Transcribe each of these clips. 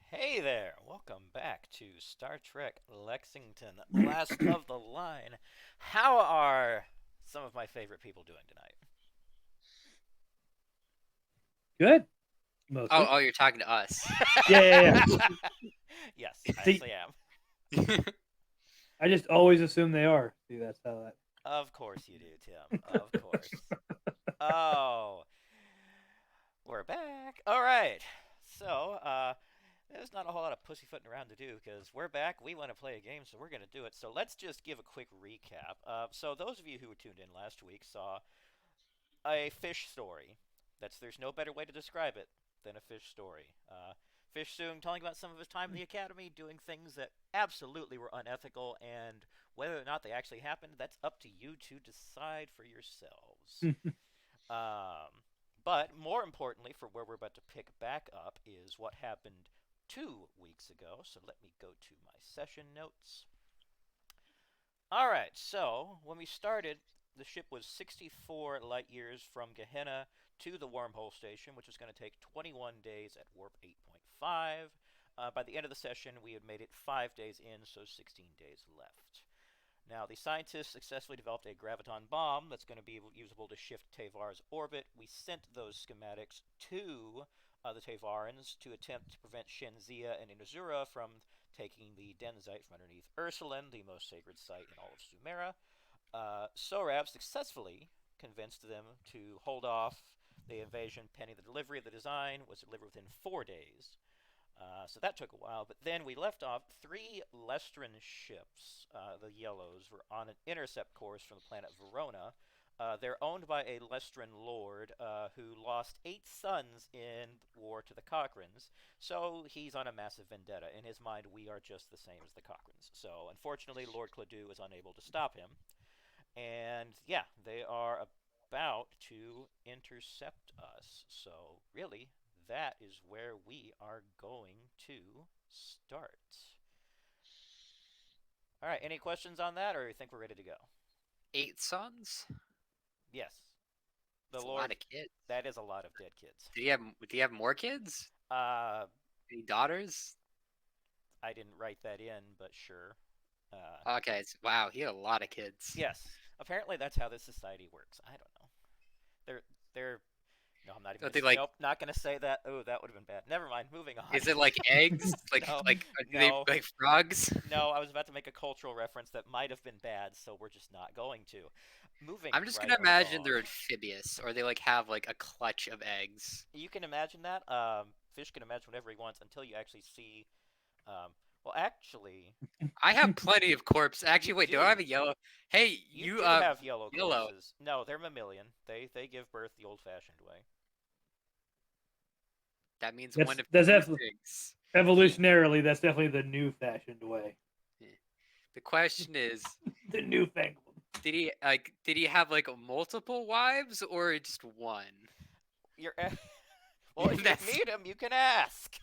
Hey there! Welcome back to Star Trek Lexington, last of the line. How are some of my favorite people doing tonight? Good, Oh, mostly. oh, you're talking to us. Yeah. Yes, I See, actually am. I just always assume they are. See, that's how that. Of course you do, Tim. Of course. Oh, we're back. All right. So, there's not a whole lot of pussyfooting around to do because we're back. We want to play a game, so we're going to do it. So let's just give a quick recap. So those of you who tuned in last week saw a fish story. There's no better way to describe it than a fish story. Fish Soong telling about some of his time in the academy, doing things that absolutely were unethical, and whether or not they actually happened, that's up to you to decide for yourselves. Um, but more importantly, for where we're about to pick back up, is what happened 2 weeks ago. So let me go to my session notes. All right, so when we started, the ship was 64 light years from Gehenna to the wormhole station, which was going to take 21 days at warp 8.5. By the end of the session, we had made it 5 days in, so 16 days left. Now, the scientists successfully developed a graviton bomb that's going to be usable to shift Tavar's orbit. We sent those schematics to the Tavarans to attempt to prevent Shenzia and Inazura from taking the Denzite from underneath Ursuline, the most sacred site in all of Sumera. Sorab successfully convinced them to hold off the invasion pending the delivery of the design, was delivered within 4 days. So that took a while, but then we left off 3 Lestran ships. The Yellows were on an intercept course from the planet Verona. They're owned by a Lestran lord who lost 8 sons in war to the Cochrans, so he's on a massive vendetta. In his mind, we are just the same as the Cochrans. So unfortunately, Lord Cladu is unable to stop him. And yeah, they are about to intercept us. So really, that is where we are going to start. All right, any questions on that, or you think we're ready to go? 8 sons? Yes, the That's a Lord. lot of kids. That is a lot of dead kids. Do you have more kids? Uh, Any daughters? I didn't write that in, but sure. Okay, wow, he had a lot of kids. Yes, apparently that's how this society works. I don't know. They're. No, I'm not even. Don't they like? Nope, not gonna say that. Oh, that would have been bad. Never mind. Moving on. Is it like eggs? No, Do they no. like frogs? No, I was about to make a cultural reference that might have been bad, so we're just not going to. moving I'm just right gonna imagine along. they're amphibious, or they like have like a clutch of eggs. You can imagine that. Fish can imagine whatever he wants until you actually see. Well, actually, I have plenty of corpse. Actually, you wait, do I do. have a yellow? Hey, You you do have yellow yellow. corpses. No, they're mammalian. They give birth the old-fashioned way. That means one That's of that's two def- things. evolutionarily that's definitely the new fashioned way. The question is, The newfangled. did he have like multiple wives or just one? You're well, if you That's meet him, you can ask.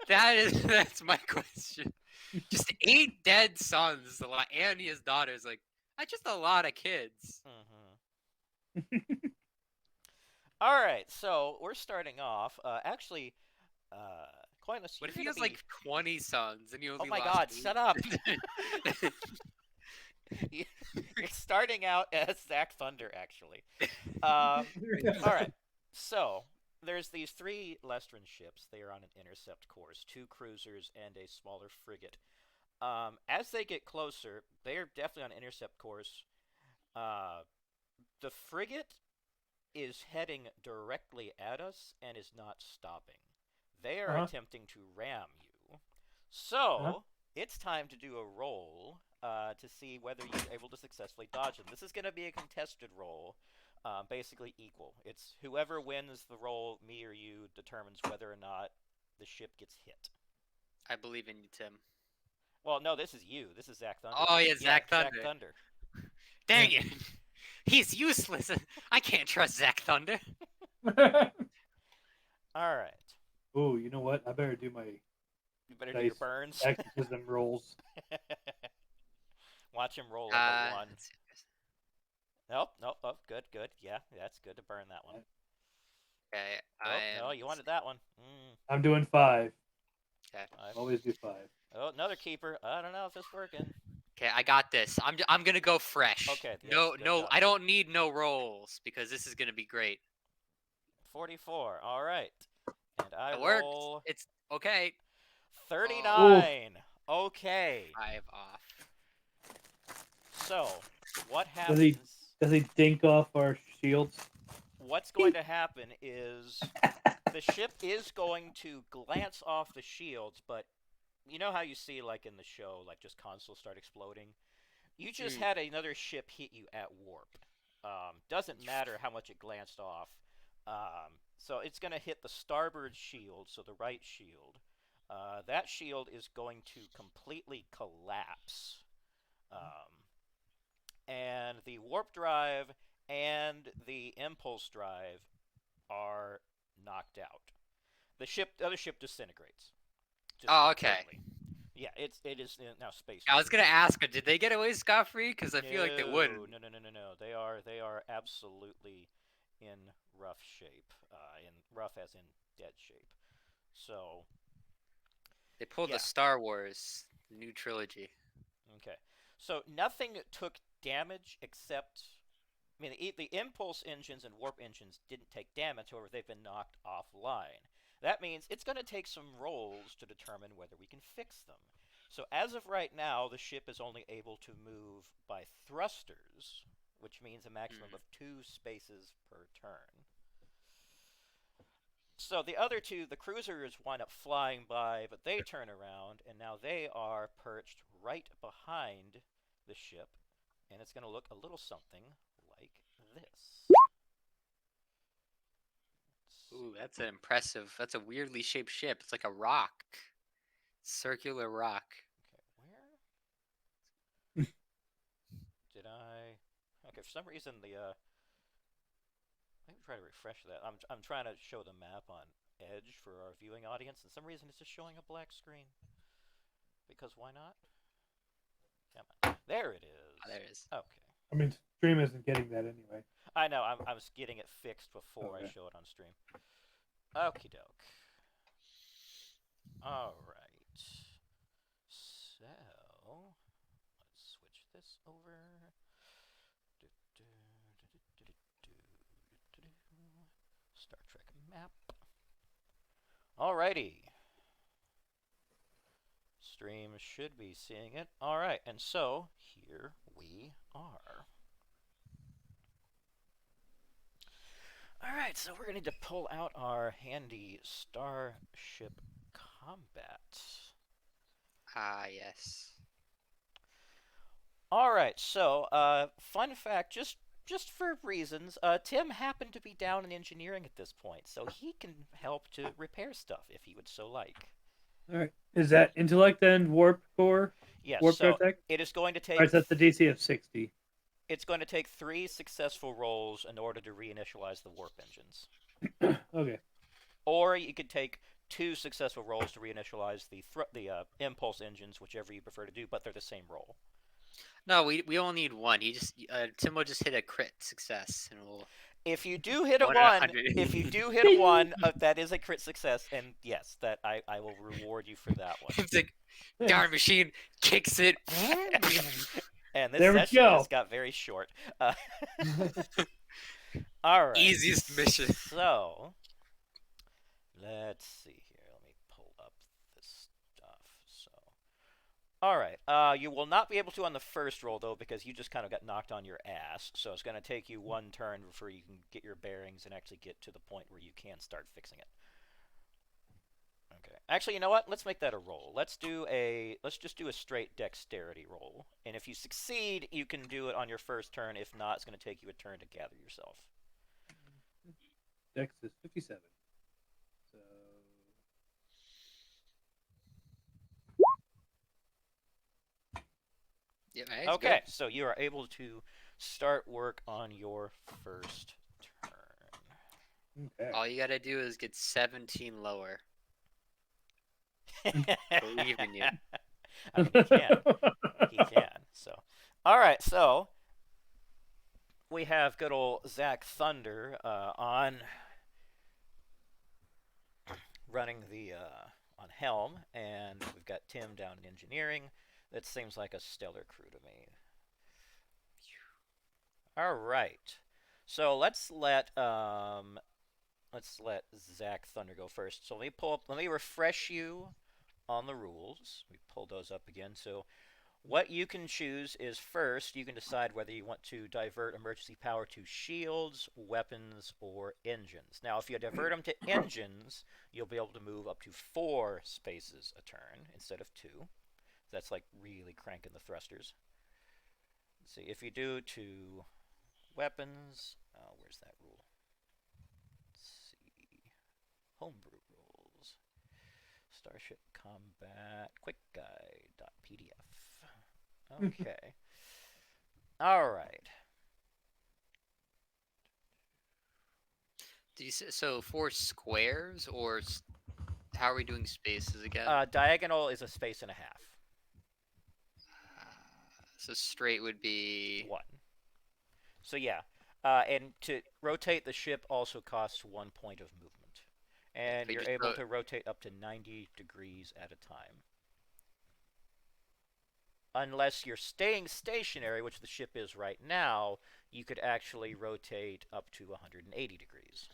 that's my question. Just 8 dead sons, and his daughters. Like that's just a lot of kids. All right, so we're starting off. Actually, Coinless, What you're if he gonna has be. like 20 sons and he Oh only my lost God! Shut up. 8? You're starting out as Zach Thunder, actually. All right. So there's these three Lestran ships. They are on an intercept course: two cruisers and a smaller frigate. As they get closer, they are definitely on an intercept course. Uh, the frigate is heading directly at us and is not stopping. They are attempting to ram you. So it's time to do a roll to see whether you're able to successfully dodge them. This is going to be a contested roll, basically equal. It's whoever wins the roll, me or you, determines whether or not the ship gets hit. I believe in you, Tim. Well, no, this is you. This is Zach Thunder. Oh yeah, Zach Thunder. Zach Thunder. Dang it, he's useless. I can't trust Zach Thunder. All right. Oh, you know what? I better do my You better do your burns. exorcism rolls. Watch him roll like a one. Let's see. Nope, nope, oh, good, good. Yeah, that's good to burn that one. Okay, Oh, no, you wanted that one. I'm doing 5. Okay. Always do 5. Oh, another keeper. I don't know if it's working. Okay, I got this. I'm gonna go fresh. Okay, yes, no, good no, job. I don't need no rolls because this is gonna be great. 44. All right, and I It worked. roll It's okay. 39. Okay. 5 off. So, what happens? Does he dink off our shields? What's going to happen is the ship is going to glance off the shields, but you know how you see, like in the show, like just consoles start exploding? You just had another ship hit you at warp. Doesn't matter how much it glanced off. So it's going to hit the starboard shield, so the right shield. That shield is going to completely collapse. And the warp drive and the impulse drive are knocked out. The other ship disintegrates. Oh, okay. Completely. Yeah, it is now space. I was gonna ask her, did they get away scot-free? Because I feel like they wouldn't. No. They are absolutely in rough shape. In rough as in dead shape. So They pulled the Star Wars new trilogy. Okay. So nothing took damage except, I mean, the impulse engines and warp engines didn't take damage, however, they've been knocked offline. That means it's going to take some rolls to determine whether we can fix them. So as of right now, the ship is only able to move by thrusters, which means a maximum of 2 spaces per turn. So the other two, the cruisers wind up flying by, but they turn around, and now they are perched right behind the ship, and it's going to look a little something like this. Ooh, that's an impressive. That's a weirdly shaped ship. It's like a rock, circular rock. Okay, where did I? Okay, for some reason the let me try to refresh that. I'm trying to show the map on Edge for our viewing audience, and for some reason it's just showing a black screen. Because why not? Come on. There it is. Oh, there it is. Okay. I mean, stream isn't getting that anyway. I know. I was getting it fixed before I show it on stream. Okie doke. All right. So let's switch this over. Star Trek map. Alrighty. Stream should be seeing it. Alright, and so here we are. so we're going to need to pull out our handy Starship Combat. Ah, yes. All right, so fun fact, just for reasons, Tim happened to be down in engineering at this point, so he can help to repair stuff if he would so like. All right. Is that intellect and warp core? Yes, Warp core so tech? it is going to All right, take so that's the DC of 60. it's going to take 3 successful rolls in order to reinitialize the warp engines. Okay. Or you could take 2 successful rolls to reinitialize the impulse engines, whichever you prefer to do, but they're the same roll. No, we only need one. Tim will just hit a crit success, and we'll If you do hit a 1 in 1, 100. that is a crit success, and yes, that I will reward you for that one. It's like Darn Machine kicks it. And this There we session go. just got very short. All right. Easiest mission. So, let's see here. Let me pull up this stuff. So, all right. You will not be able to on the first roll though, because you just kind of got knocked on your ass. So it's going to take you 1 turn before you can get your bearings and actually get to the point where you can start fixing it. Okay. Actually, you know what? Let's make that a roll. Let's just do a straight dexterity roll. And if you succeed, you can do it on your first turn. If not, it's going to take you a turn to gather yourself. Dex is 57. So. Yeah, man, Okay, so you are able to start work on your first turn. Okay. All you gotta do is get 17 lower. Believe in you. I mean, he can. He can. So, all right. So we have good old Zach Thunder on running the on helm, and we've got Tim down in engineering. That seems like a stellar crew to me. All right. So let's let Zach Thunder go first. So let me refresh you on the rules. We pulled those up again. So what you can choose is first, you can decide whether you want to divert emergency power to shields, weapons, or engines. Now, if you divert them to engines, you'll be able to move up to 4 spaces a turn instead of 2. That's like really cranking the thrusters. Let's see, if you do to weapons, where's that rule? Let's see, homebrew rules. Starship Combat Quick Guide.pdf. Okay. All right. Do you say, so 4 squares, or how are we doing spaces again? Diagonal is a space and a half. So straight would be 1. So yeah, and to rotate the ship also costs 1 point of movement. And you're able to rotate up to 90 degrees at a time. Unless you're staying stationary, which the ship is right now, you could actually rotate up to 180 degrees.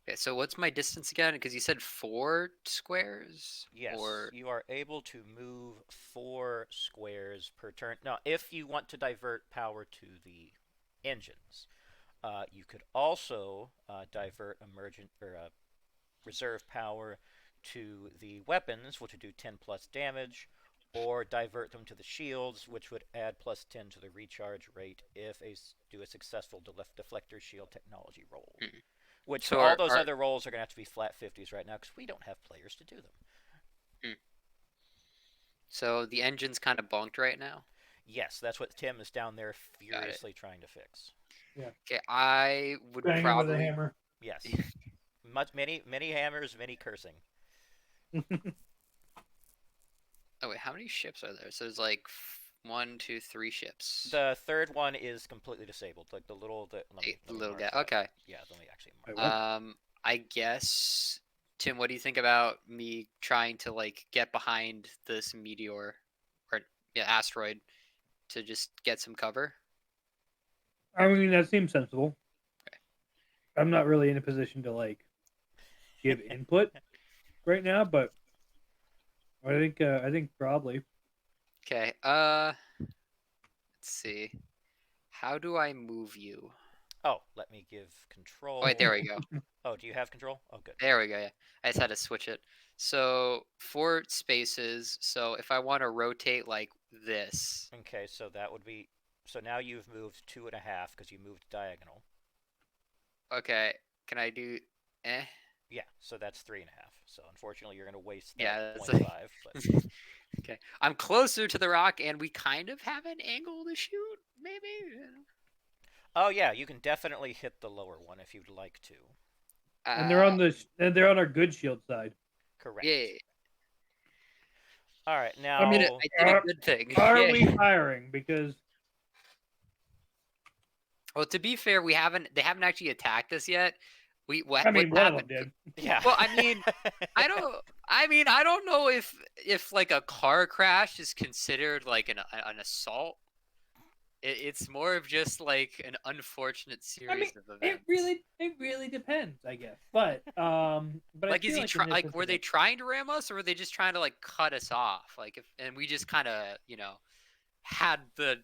Okay, so what's my distance again? Because you said 4 squares? Yes, or... you are able to move 4 squares per turn. Now, if you want to divert power to the engines, you could also divert reserve power to the weapons, which would do 10 plus damage, or divert them to the shields, which would add plus 10 to the recharge rate if do a successful deflector shield technology roll. Which so all those other rolls are going to have to be flat 50s right now because we don't have players to do them. So the engine's kind of bunked right now? Yes, that's what Tim is down there furiously trying to fix. Yeah. Okay, I would Bang probably... with a hammer. Yes. many hammers, many cursing. Oh wait, how many ships are there? So there's like 1, 2, 3 ships. The third one is completely disabled, like the little little guy. Okay. Yeah, let me actually mark. I guess, Tim, what do you think about me trying to like get behind this meteor or asteroid to just get some cover? I mean, that seems sensible. Okay. I'm not really in a position to like give input right now, but I think probably. Okay. Let's see. How do I move you? Oh, let me give Oh, control. wait, there we go. Oh, do you have control? Oh, good. There we go. Yeah, I just had to switch it. So 4 spaces. So if I want to rotate like this, Okay, so that would be. So now you've moved 2.5 because you moved diagonal. okay, can I do? Eh. Yeah, so that's 3.5. So unfortunately, you're going to waste that Yeah, that's 0.5. like. But Okay, I'm closer to the rock, and we kind of have an angle to shoot. Maybe. oh yeah, you can definitely hit the lower one if you'd like to. And they're on Uh, they're on our good shield side. Correct. yeah. All right, I mean, now. I did a good thing. Are Yeah. we firing? Because Well, to be fair, we haven't. They haven't actually attacked us yet. I What mean, one of them happened? did. Yeah. Well, I mean, I don't. I mean, I don't know if like a car crash is considered like an assault. It's more of just like an unfortunate I mean, series of events. it really depends, I guess. But Like, I is feel he like in this like were they incident, trying to ram us, or were they just trying to like cut us off? Like, if and we just kind of had the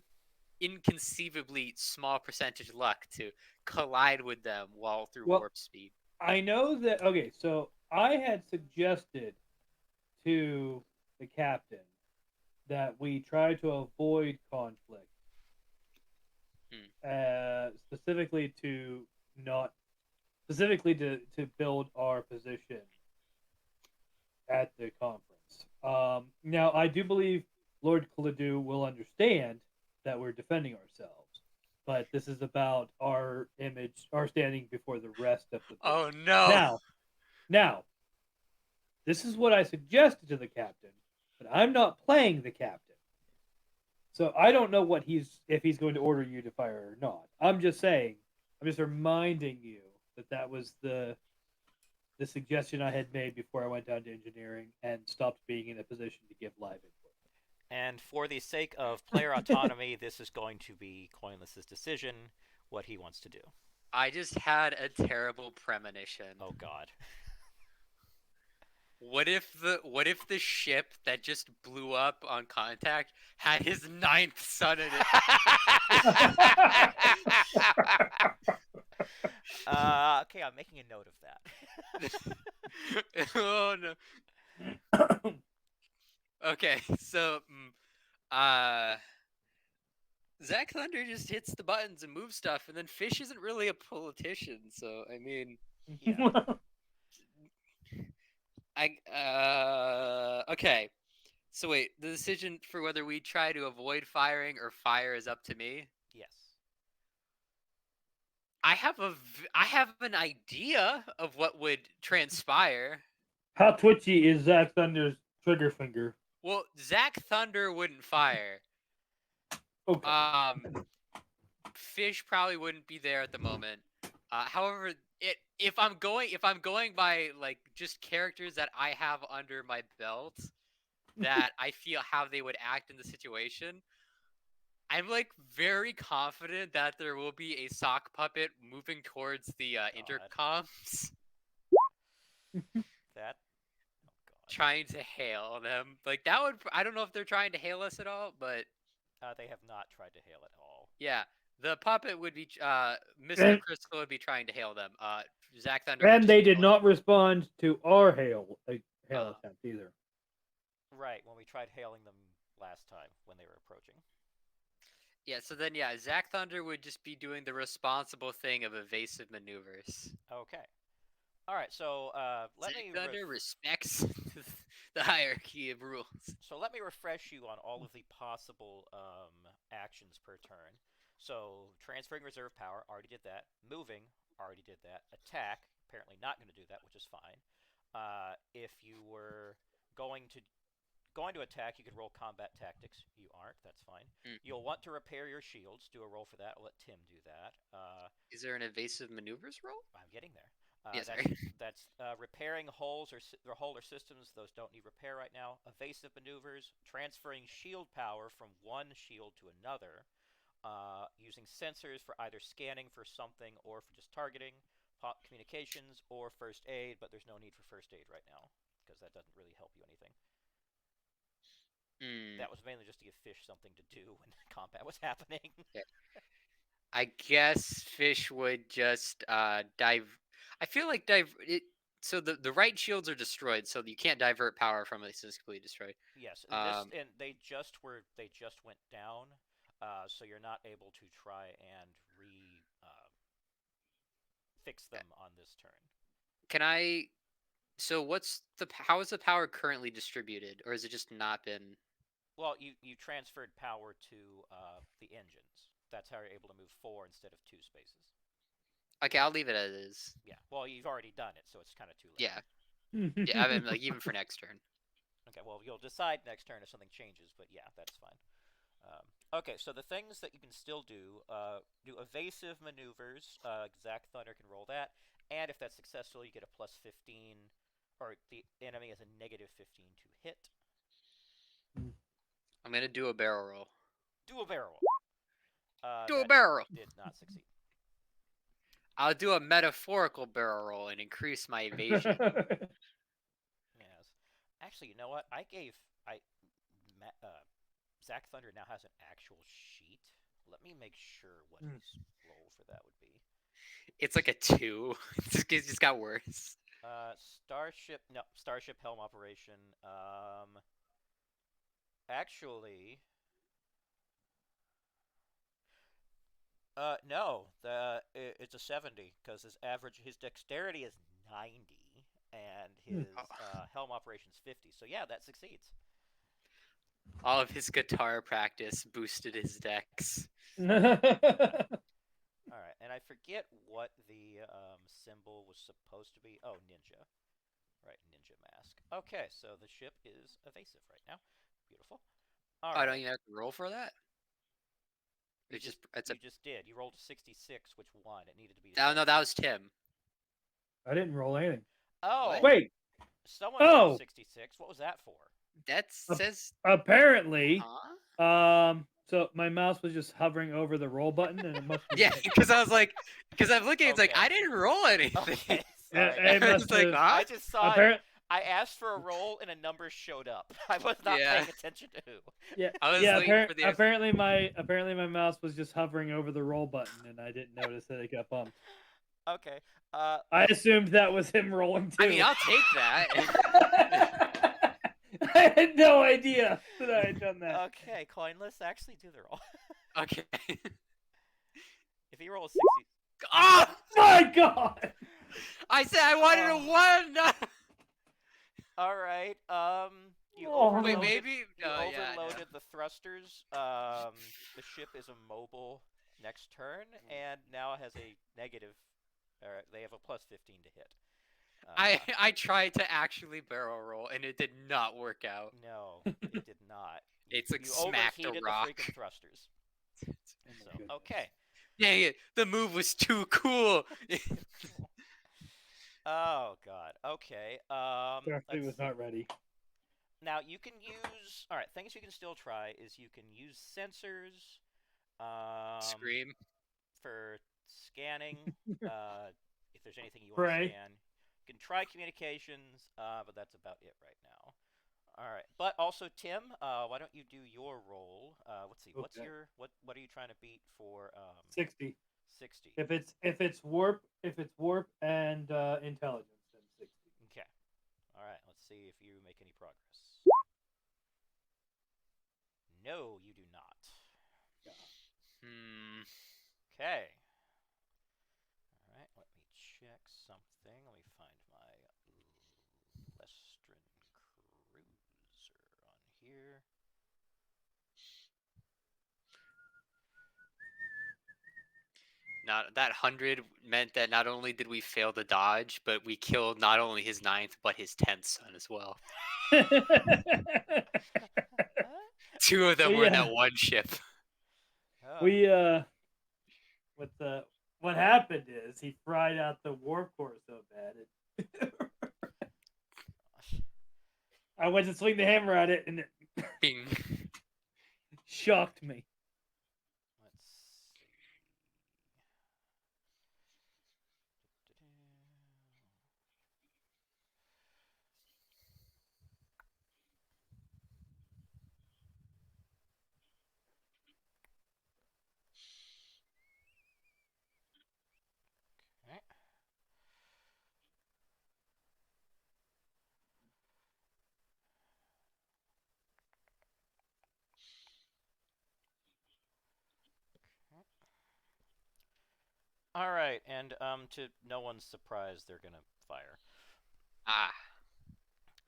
inconceivably small percentage luck to collide with them while through well, warp speed. I know that. Okay, so I had suggested to the captain that we try to avoid conflict, specifically to not specifically to build our position at the conference. Now, I do believe Lord Kaladu will understand that we're defending ourselves, but this is about our image, our standing before the rest of the board. Oh no! Now, this is what I suggested to the captain, but I'm not playing the captain, so I don't know if he's going to order you to fire or not. I'm just saying, I'm just reminding you that was the suggestion I had made before I went down to engineering and stopped being in a position to give live input. And for the sake of player autonomy, this is going to be Coinless's decision, what he wants to do. I just had a terrible premonition. Oh god. What if the ship that just blew up on contact had his 9th son in it? Okay, I'm making a note of that. Oh no. Okay, so Zach Thunder just hits the buttons and moves stuff, and then Fish isn't really a politician, so I mean, Yeah. okay. So wait, the decision for whether we try to avoid firing or fire is up to me. Yes. I have an idea of what would transpire. How twitchy is Zach Thunder's trigger finger? Well, Zach Thunder wouldn't fire. Okay. Fish probably wouldn't be there at the moment. However, if I'm going by like just characters that I have under my belt that I feel how they would act in the situation, I'm like very confident that there will be a sock puppet moving towards the intercoms, That. Oh god. trying to hail them. Like that would I don't know if they're trying to hail us at all, but They have not tried to hail at all. yeah, the puppet would be Mr. And- Crystal would be trying to hail them. Zach Thunder. would And just they be did going- not respond to our hail attempt either. Right, when we tried hailing them last time when they were approaching. Yeah, so then Zach Thunder would just be doing the responsible thing of evasive maneuvers. Okay. All right, so let Zach me Thunder respects the hierarchy of rules. so let me refresh you on all of the possible actions per turn. So transferring reserve power, already did that. Moving, already did that. Attack, apparently not going to do that, which is fine. If you were going to attack, you could roll combat tactics. You aren't. That's fine. You'll want to repair your shields. Do a roll for that. I'll let Tim do that. Is there an evasive maneuvers roll? I'm getting there. Yeah, sorry. That's repairing holes or hull or systems. Those don't need repair right now. Evasive maneuvers, transferring shield power from one shield to another, using sensors for either scanning for something or for just targeting, communications, or first aid. But there's no need for first aid right now because that doesn't really help you anything. Hmm. That was mainly just to give fish something to do when combat was happening. Yeah. I guess fish would just dive. I feel like so the right shields are destroyed, so you can't divert power from it. It's completely destroyed. Yes, Um, they just went down, so you're not able to try and re fix them on this turn. can I? So how is the power currently distributed, or has it just not been? Well, you transferred power to the engines. That's how you're able to move 4 instead of 2 spaces. Okay, I'll leave it as is. Yeah. Well, you've already done it, so it's kind of too late. Yeah, yeah. I mean, like even for next turn. Okay. Well, you'll decide next turn if something changes, but yeah, that's fine. Okay, so the things that you can still do evasive maneuvers. Zack Thunder can roll that, and if that's successful, you get a plus 15, or the enemy has a negative 15 to hit. I'm gonna do a barrel roll. Do a barrel. Do a That barrel roll. did not succeed. I'll do a metaphorical barrel roll and increase my evasion. Yes. Actually, you know what? Zack Thunder now has an actual sheet. Let me make sure what his roll for that would be. It's like a 2. It just got worse. Starship Helm Operation. Actually, no. It's a 70 because his dexterity is 90 and his helm operation's 50. So yeah, that succeeds. All of his guitar practice boosted his dex. All right, and I forget what the symbol was supposed to be. Oh, ninja. Right, ninja mask. Okay, so the ship is evasive right now. Beautiful. All I right. don't even have to roll for that. You It's just it's you just did. You rolled a 66, which won. It needed to be. Oh no, that was Tim. I didn't roll anything. Oh, Wait. someone rolled Oh, 66. What was that for? That says. apparently. Huh? So my mouse was just hovering over the roll button, and it must be. Yeah, because I was like, because I'm looking, it's like Okay. I didn't roll anything. Okay, sorry. It I must was like, have. huh? I just saw it. Apparent. I asked for a roll and a number showed up. I was not Yeah. paying attention to who. Yeah. I was Yeah. waiting for the. Apparently my mouse was just hovering over the roll button, and I didn't notice that it got bumped. Okay. I assumed that was him rolling too. I mean, I'll take that. I had no idea that I had done that. Okay, coin. Let's actually do the roll. Okay. If you roll a 60. Oh My God! I said I wanted a 1. All right. You Oh. overloaded. Wait, maybe. You Yeah, overloaded the thrusters. The ship is immobile next turn, and now has a negative. They have a plus 15 to hit. I tried to actually barrel roll and it did not work out. No, it did not. It's like you smacked a overheated rock. the freaking thrusters. So, okay. Dang it! The move was too cool. Oh God. Okay. Starfleet was not ready. Now you can use. All right. Things you can still try is you can use sensors. Scream. For scanning. If there's anything you want Pray. to scan, you can try communications. But that's about it right now. All right. But also, Tim, why don't you do your roll? Let's see. What's Okay. what are you trying to beat for 60. 60? If it's warp and intelligence, then 60. Okay. All right. Let's see if you make any progress. No, you do not. Okay. All right. Let me check something. Let me find my Lestran cruiser on here. Not that 100 meant that not only did we fail the dodge, but we killed not only his 9th but his 10th son as well. 2 of them were in that one ship. Oh. We what happened is he fried out the warp core so bad I went to swing the hammer at it and it Bing. shocked me. Let's see. All right, and to no one's surprise, they're gonna fire. Ah.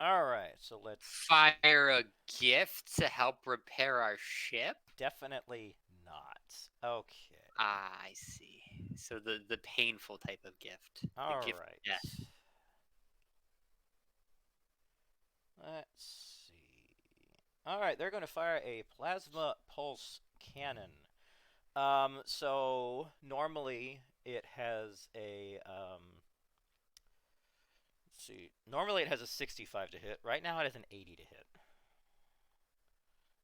All right, so let's Fire a gift to help repair our ship? definitely not. Okay. Ah, I see. So the painful type of gift. The All gift right. of death. Let's see. All right, they're going to fire a plasma pulse cannon. So normally it has a let's see. Normally it has a 65 to hit. Right now it has an 80 to hit.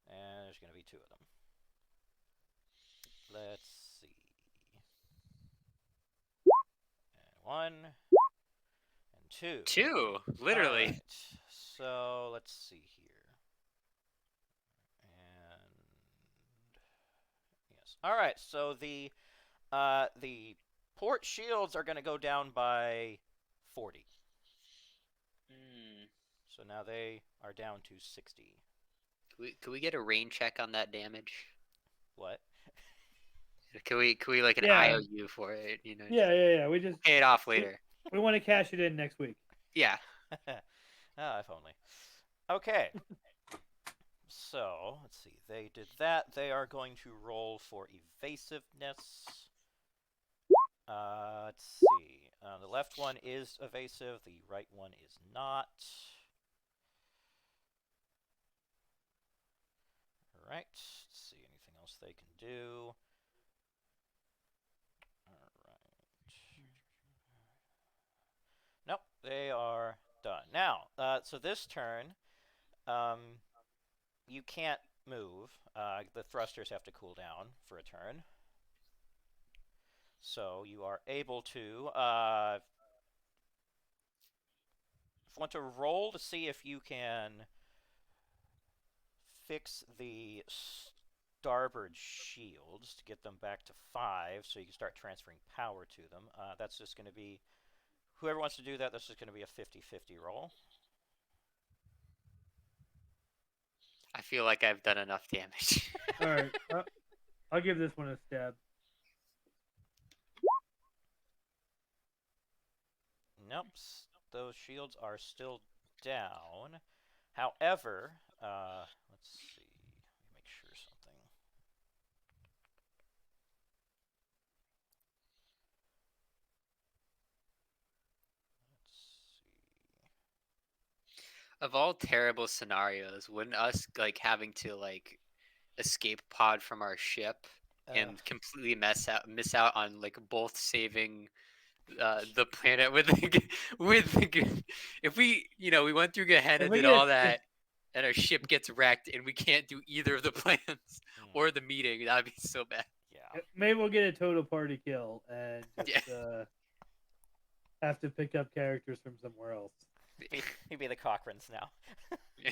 And there's going to be two of them. Let's see. And one and two. Two, literally. All right. So let's see here. And yes. All right. So the port shields are going to go down by 40. Hmm. So now they are down to 60. Could we get a rain check on that damage? What? Can we like an Yeah. IOU for it? You know, Yeah. We just pay it off later. we want to cash it in next week. Yeah. Ah, if only. Okay. So let's see. They did that. They are going to roll for evasiveness. Let's see. The left one is evasive. The right one is not. All right. Let's see. Anything else they can do? All right. Nope. They are done. Now, so this turn, you can't move. The thrusters have to cool down for a turn. So you are able to, if you want to roll to see if you can fix the starboard shields to get them back to 5 so you can start transferring power to them. That's just going to be, whoever wants to do that, this is going to be a 50-50 roll. I feel like I've done enough damage. All right, I'll give this one a stab. Nope, those shields are still down. However, let's see. Let me make sure something. Let's see. Of all terrible scenarios, wouldn't us like having to like escape pod from our ship and completely miss out on like both saving the planet with if we we went through Gehenna, If we did get- all that, and our ship gets wrecked and we can't do either of the plans or the meeting, that'd be so bad. Yeah. Maybe we'll get a total party kill and just have to pick up characters from somewhere else. Maybe the Cochrans now. Yeah.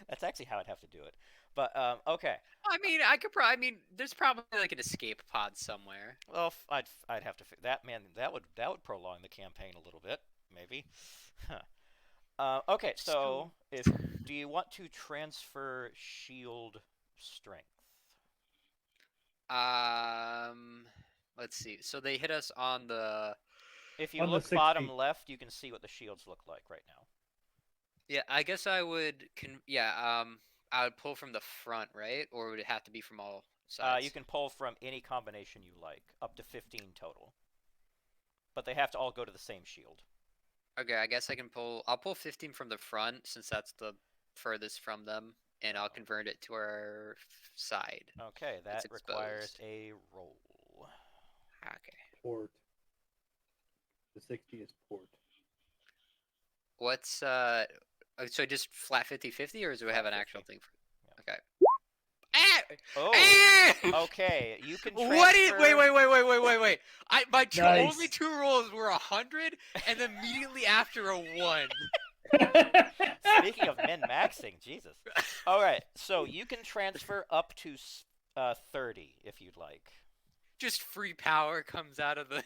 That's actually how I'd have to do it. But okay. I mean, I could probably. I mean, there's probably like an escape pod somewhere. Well, I'd have to that man that would prolong the campaign a little bit, maybe. Okay, so do you want to transfer shield strength? Let's see. So they hit us on the. If you On the look 60. bottom left, you can see what the shields look like right now. Yeah, I guess I would. I would pull from the front, right? Or would it have to be from all sides? You can pull from any combination you like, up to 15 total. But they have to all go to the same shield. Okay, I guess I can pull. I'll pull 15 from the front since that's the furthest from them, and I'll convert it to our side. Okay, that requires a roll. Okay. Port. The 60 is port. What's so just flat 50-50, or do we have an actual thing for? Yeah. Okay. Ah! Oh. Ah! Okay, you can transfer... What is? Wait. My Nice. only two rolls were 100, and immediately after a 1. Speaking of min-maxing, Jesus. All right, so you can transfer up to 30 if you'd like. Just free power comes out of the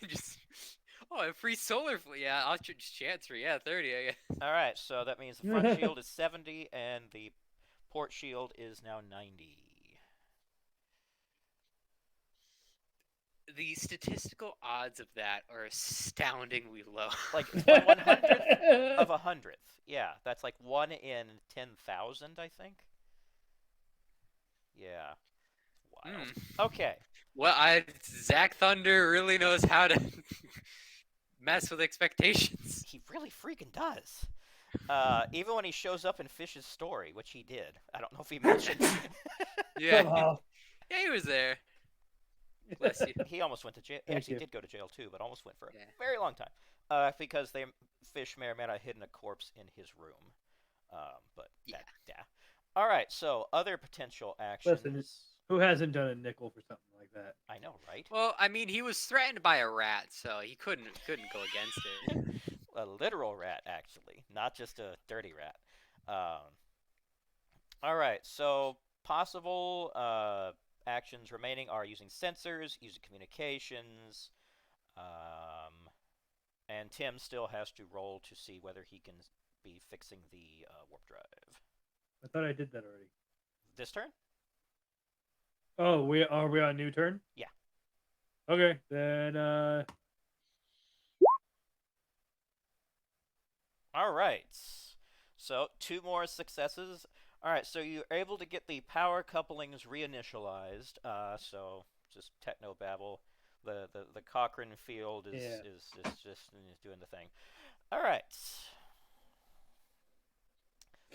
a free solar fleet. Yeah, I'll just transfer. Yeah, 30. I guess. All right, so that means the front shield is 70 and the port shield is now 90. the statistical odds of that are astoundingly low. Like it's 1/100th of 100th. Yeah, that's like 1 in 10,000, I think. Yeah, wild. Okay. Well, Zach Thunder really knows how to mess with expectations. He really freaking does. Even when he shows up in Fish's story, which he did. I don't know if he mentioned. Yeah, Somehow. yeah, he was there. Bless you. He almost went to jail. He Thank actually you. did go to jail too, but almost went for a Yeah. very long time. Because Fish may or may not have hidden a corpse in his room. But Yeah. yeah. All right. So other potential actions. Listen, who hasn't done a nickel for something like that? I know, right? Well, I mean, he was threatened by a rat, so he couldn't go against it. A literal rat, actually, not just a dirty rat. All right. So possible actions remaining are using sensors, using communications, and Tim still has to roll to see whether he can be fixing the warp drive. I thought I did that already. This turn? Oh, we on a new turn? Yeah. Okay, then All right. So 2 more successes. All right, so you're able to get the power couplings reinitialized. So just techno babble. The Cochrane field is just doing the thing. All right.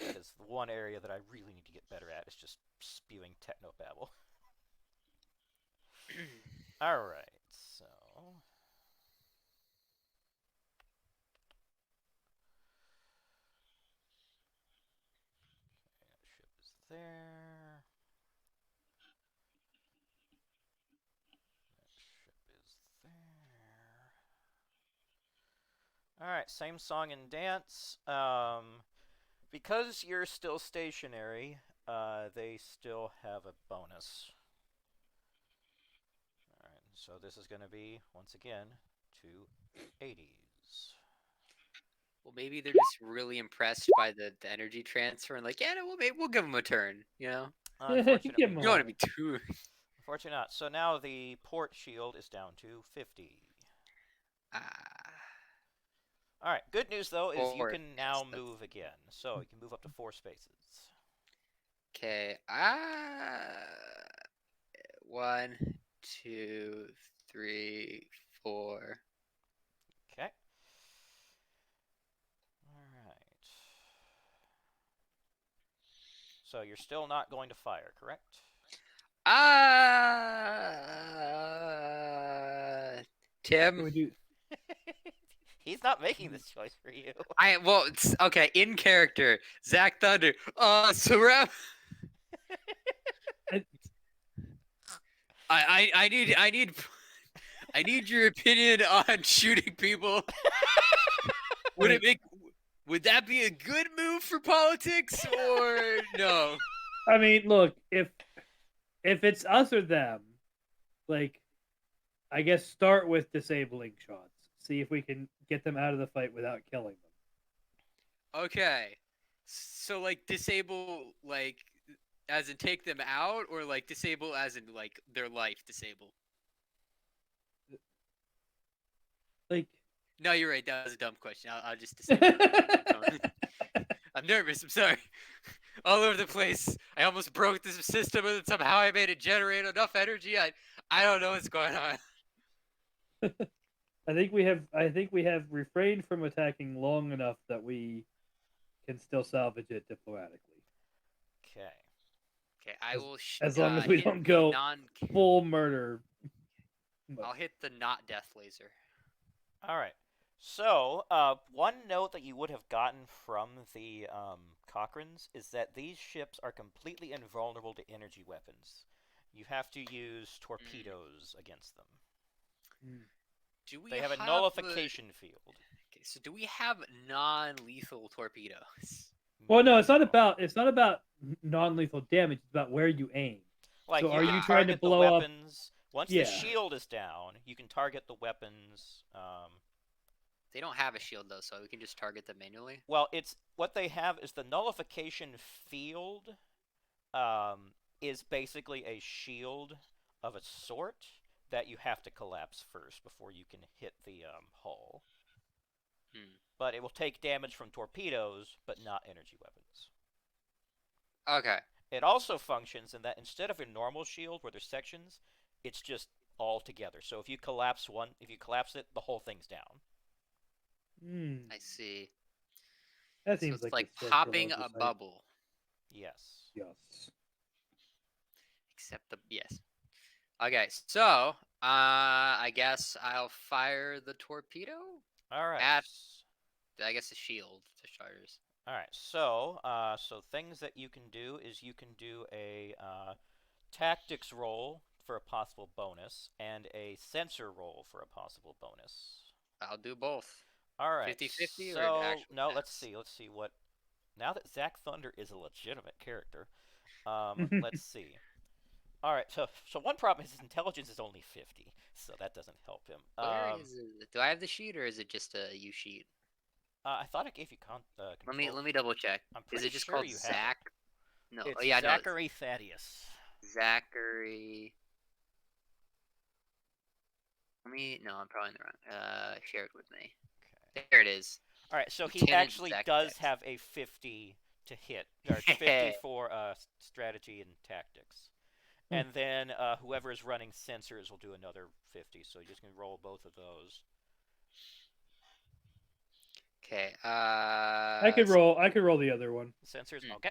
That is the one area that I really need to get better at. Is just spewing techno babble. All right. So ship is there. Ship is there. All right, same song and dance. Because you're still stationary, they still have a bonus. All right, so this is going to be once again 280s. Well, maybe they're just really impressed by the energy transfer and like, yeah, no, we'll give him a turn. You know, Unfortunately, Give him you a don't want to be too. unfortunately not. So now the port shield is down to 50. Ah. All right. Good news though is you Or- can now yes, move again, so you can move up to 4 spaces. Okay. 1, 2, 3, 4. Okay. All right. So you're still not going to fire, correct? Tim. can we do? He's not making this choice for you. Okay, in character, Zach Thunder. Surround. I need your opinion on shooting people. Would that be a good move for politics or no? I mean, look, if it's us or them, like, I guess start with disabling shots. See if we can get them out of the fight without killing them. Okay. So like disable like as in take them out or like disable as in like their life disable? Like, No, you're right. That was a dumb question. I'll just disable them. I'm nervous. I'm sorry. All over the place. I almost broke this system and somehow I made it generate enough energy. I don't know what's going on. I think we have refrained from attacking long enough that we can still salvage it diplomatically. Okay. Okay, I will. As long as we hit don't the go non. full murder. I'll hit the not death laser. All right. So, one note that you would have gotten from the Cochranes is that these ships are completely invulnerable to energy weapons. You have to use torpedoes against them. Do we They have a nullification field. Okay, so do we have non-lethal torpedoes? Well, no, it's not about non-lethal damage. It's about where you aim. Like, so you are can you trying to target blow the up? weapons. Once Yeah. the shield is down, you can target the weapons. They don't have a shield though, so we can just target them manually. Well, it's what they have is the nullification field. Is basically a shield of a sort that you have to collapse first before you can hit the hull. Hmm. But it will take damage from torpedoes, but not energy weapons. Okay. It also functions in that instead of a normal shield where there's sections, it's just all together. So if you collapse it, the whole thing's down. I see. That So seems it's like like the popping structural a oversight. bubble. Yes. Yes. Except the yes. Okay, so I guess I'll fire the torpedo All right. at I guess the shield to starters. All right. So things that you can do is you can do a tactics roll for a possible bonus and a sensor roll for a possible bonus. I'll do both. All right. 50-50 or So actual no, let's stats? see. Let's see what. Now that Zach Thunder is a legitimate character, let's see. All right. So one problem is his intelligence is only 50, so that doesn't help him. Where is it? Do I have the sheet or is it just a U sheet? I thought I gave you control. Let me double check. I'm Is pretty it just sure called you have Zach? it. No. It's Oh yeah, no. Zachary Thaddeus. Zachary. No, I'm probably in the wrong. Share it with me. Okay. There it is. All right. So he Lieutenant actually Zach does Thaddeus. have a 50 to hit, or 50 for strategy and tactics. And then whoever is running sensors will do another 50. So you're just gonna roll both of those. Okay. I could roll the other one. Sensors. Hmm. Okay.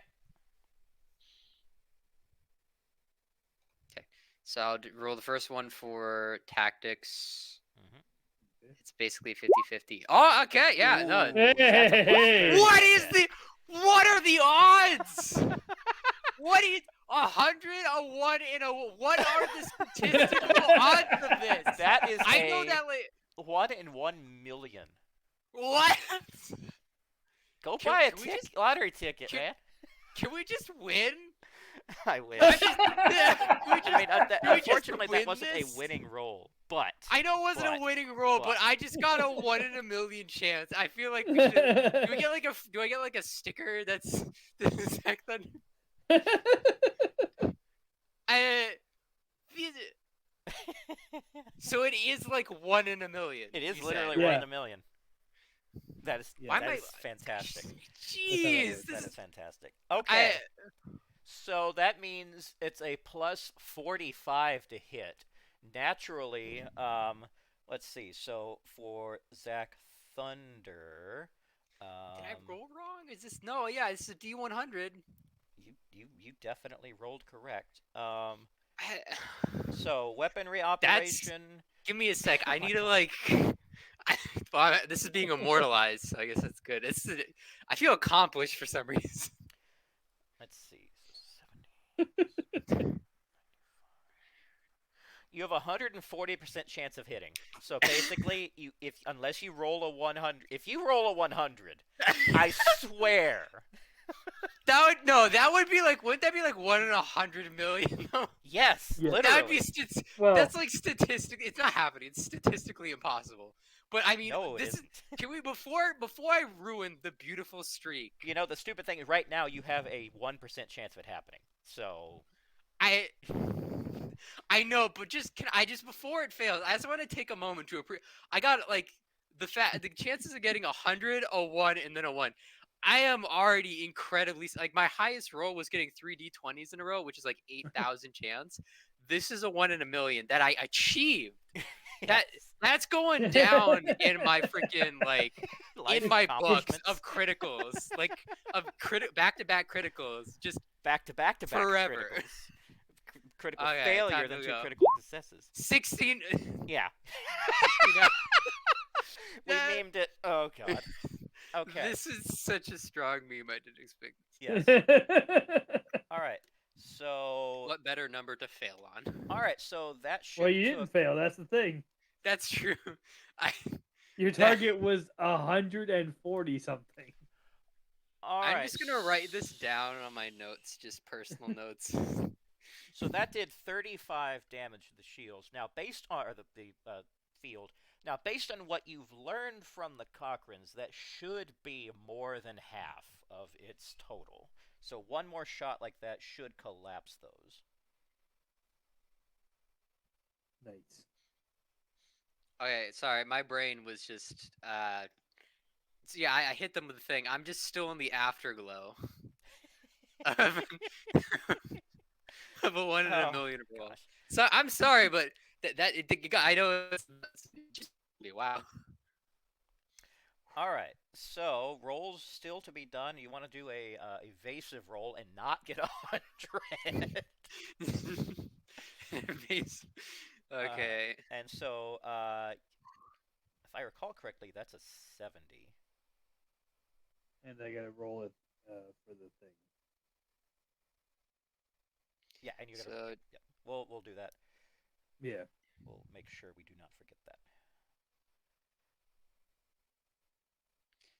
Okay. So I'll roll the first one for tactics. Mm-hmm. It's basically 50-50. Oh, okay. Yeah. No. Ooh, that's a Hey! What +30. is the? What are the odds? What is 100, a 1, and a? What are the statistical odds of this? That is I know that. Like, 1 in 1 million. what? Go Can- buy a can we just- lottery ticket, can- man. Can we just win? I wish. Can we just- I mean, can we just unfortunately, win that wasn't this? a winning roll, but I know it wasn't but- a winning roll, but but- I just got a 1 in a million chance. I feel like we should. Do I get like a sticker that's Zach Thunder? So it is like 1 in a million. it is you literally said. 1 Yeah. in a million. That is Yeah. that is fantastic. Jeez, That this is fantastic. Okay. I, So that means it's a plus 45 to hit. Naturally, let's see. So for Zach Thunder, did I roll wrong? Is this no? Yeah, it's a D100. you definitely rolled correct. I- So weaponry operation. Give me a sec. Oh I my need to God. like. This is being immortalized, so I guess that's good. I feel accomplished for some reason. Let's see. So 70. You have a 140% chance of hitting. So basically, unless you roll a 100, if you roll a 100, I swear. That would be like, wouldn't that be like 1 in 100 million? Yes, Yeah. literally. That would be Well, that's like statistically, it's not happening. It's statistically impossible. But I mean, No, it this is. isn't. Can we before I ruin the beautiful streak? You know, the stupid thing is right now you have a 1% chance of it happening. So, I know, but before it fails, I just want to take a moment to appreciate. I got like the chances of getting 100, a 1, and then a 1. I am already incredibly like my highest roll was getting 3 D20s in a row, which is like 8,000 chance. This is a 1 in a million that I achieved. That's going down in my freaking like life in my books accomplishments. of criticals, like of back-to-back criticals, just back to back forever. Critical Okay, failure time than to 2 go. critical successes. 16. Yeah. You know, We that- memed it. Oh god. Okay. This is such a strong meme. I didn't expect. Yes. All right. So. What better number to fail on? All right. So that should. well, you didn't fail. That's the thing. That's true. Your target was 140 something. I'm just gonna write this down on my notes, just personal notes. So that did 35 damage to the shields. Now, based on or the field. Now, based on what you've learned from the Cochrans, that should be more than half of its total. So one more shot like that should collapse those. Nice. Okay, sorry, my brain was just so yeah, I hit them with the thing. I'm just still in the afterglow of, of a one in a Oh million roll. gosh. So I'm sorry, but I know it's just wow. All right. So rolls still to be done. You want to do a evasive roll and not get 100. Okay. And so, if I recall correctly, that's a 70. And I gotta roll it for the thing. Yeah, and you're gonna. So Yeah, we'll do that. Yeah. We'll make sure we do not forget that.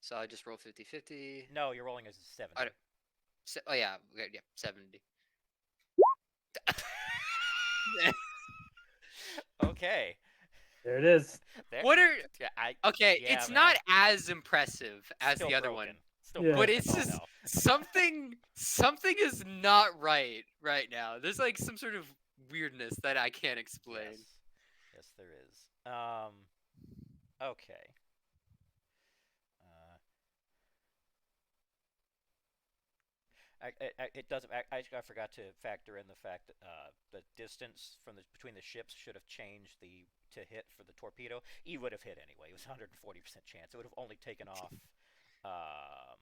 so I just roll 50-50. No, you're rolling as a 70. Oh yeah, okay, yeah, 70. Okay. There it is. There. What are Yeah, okay? Yeah, It's man. not as impressive as Still the other broken. one, Still Yeah. but broken it's as all just hell. something is not right now. There's like some sort of weirdness that I can't explain. Yes. Yes, there is. Okay. Uh, it doesn't. I forgot to factor in the fact that the distance from between the ships should have changed the to hit for the torpedo. You would have hit anyway. It was 140% chance. It would have only taken off um,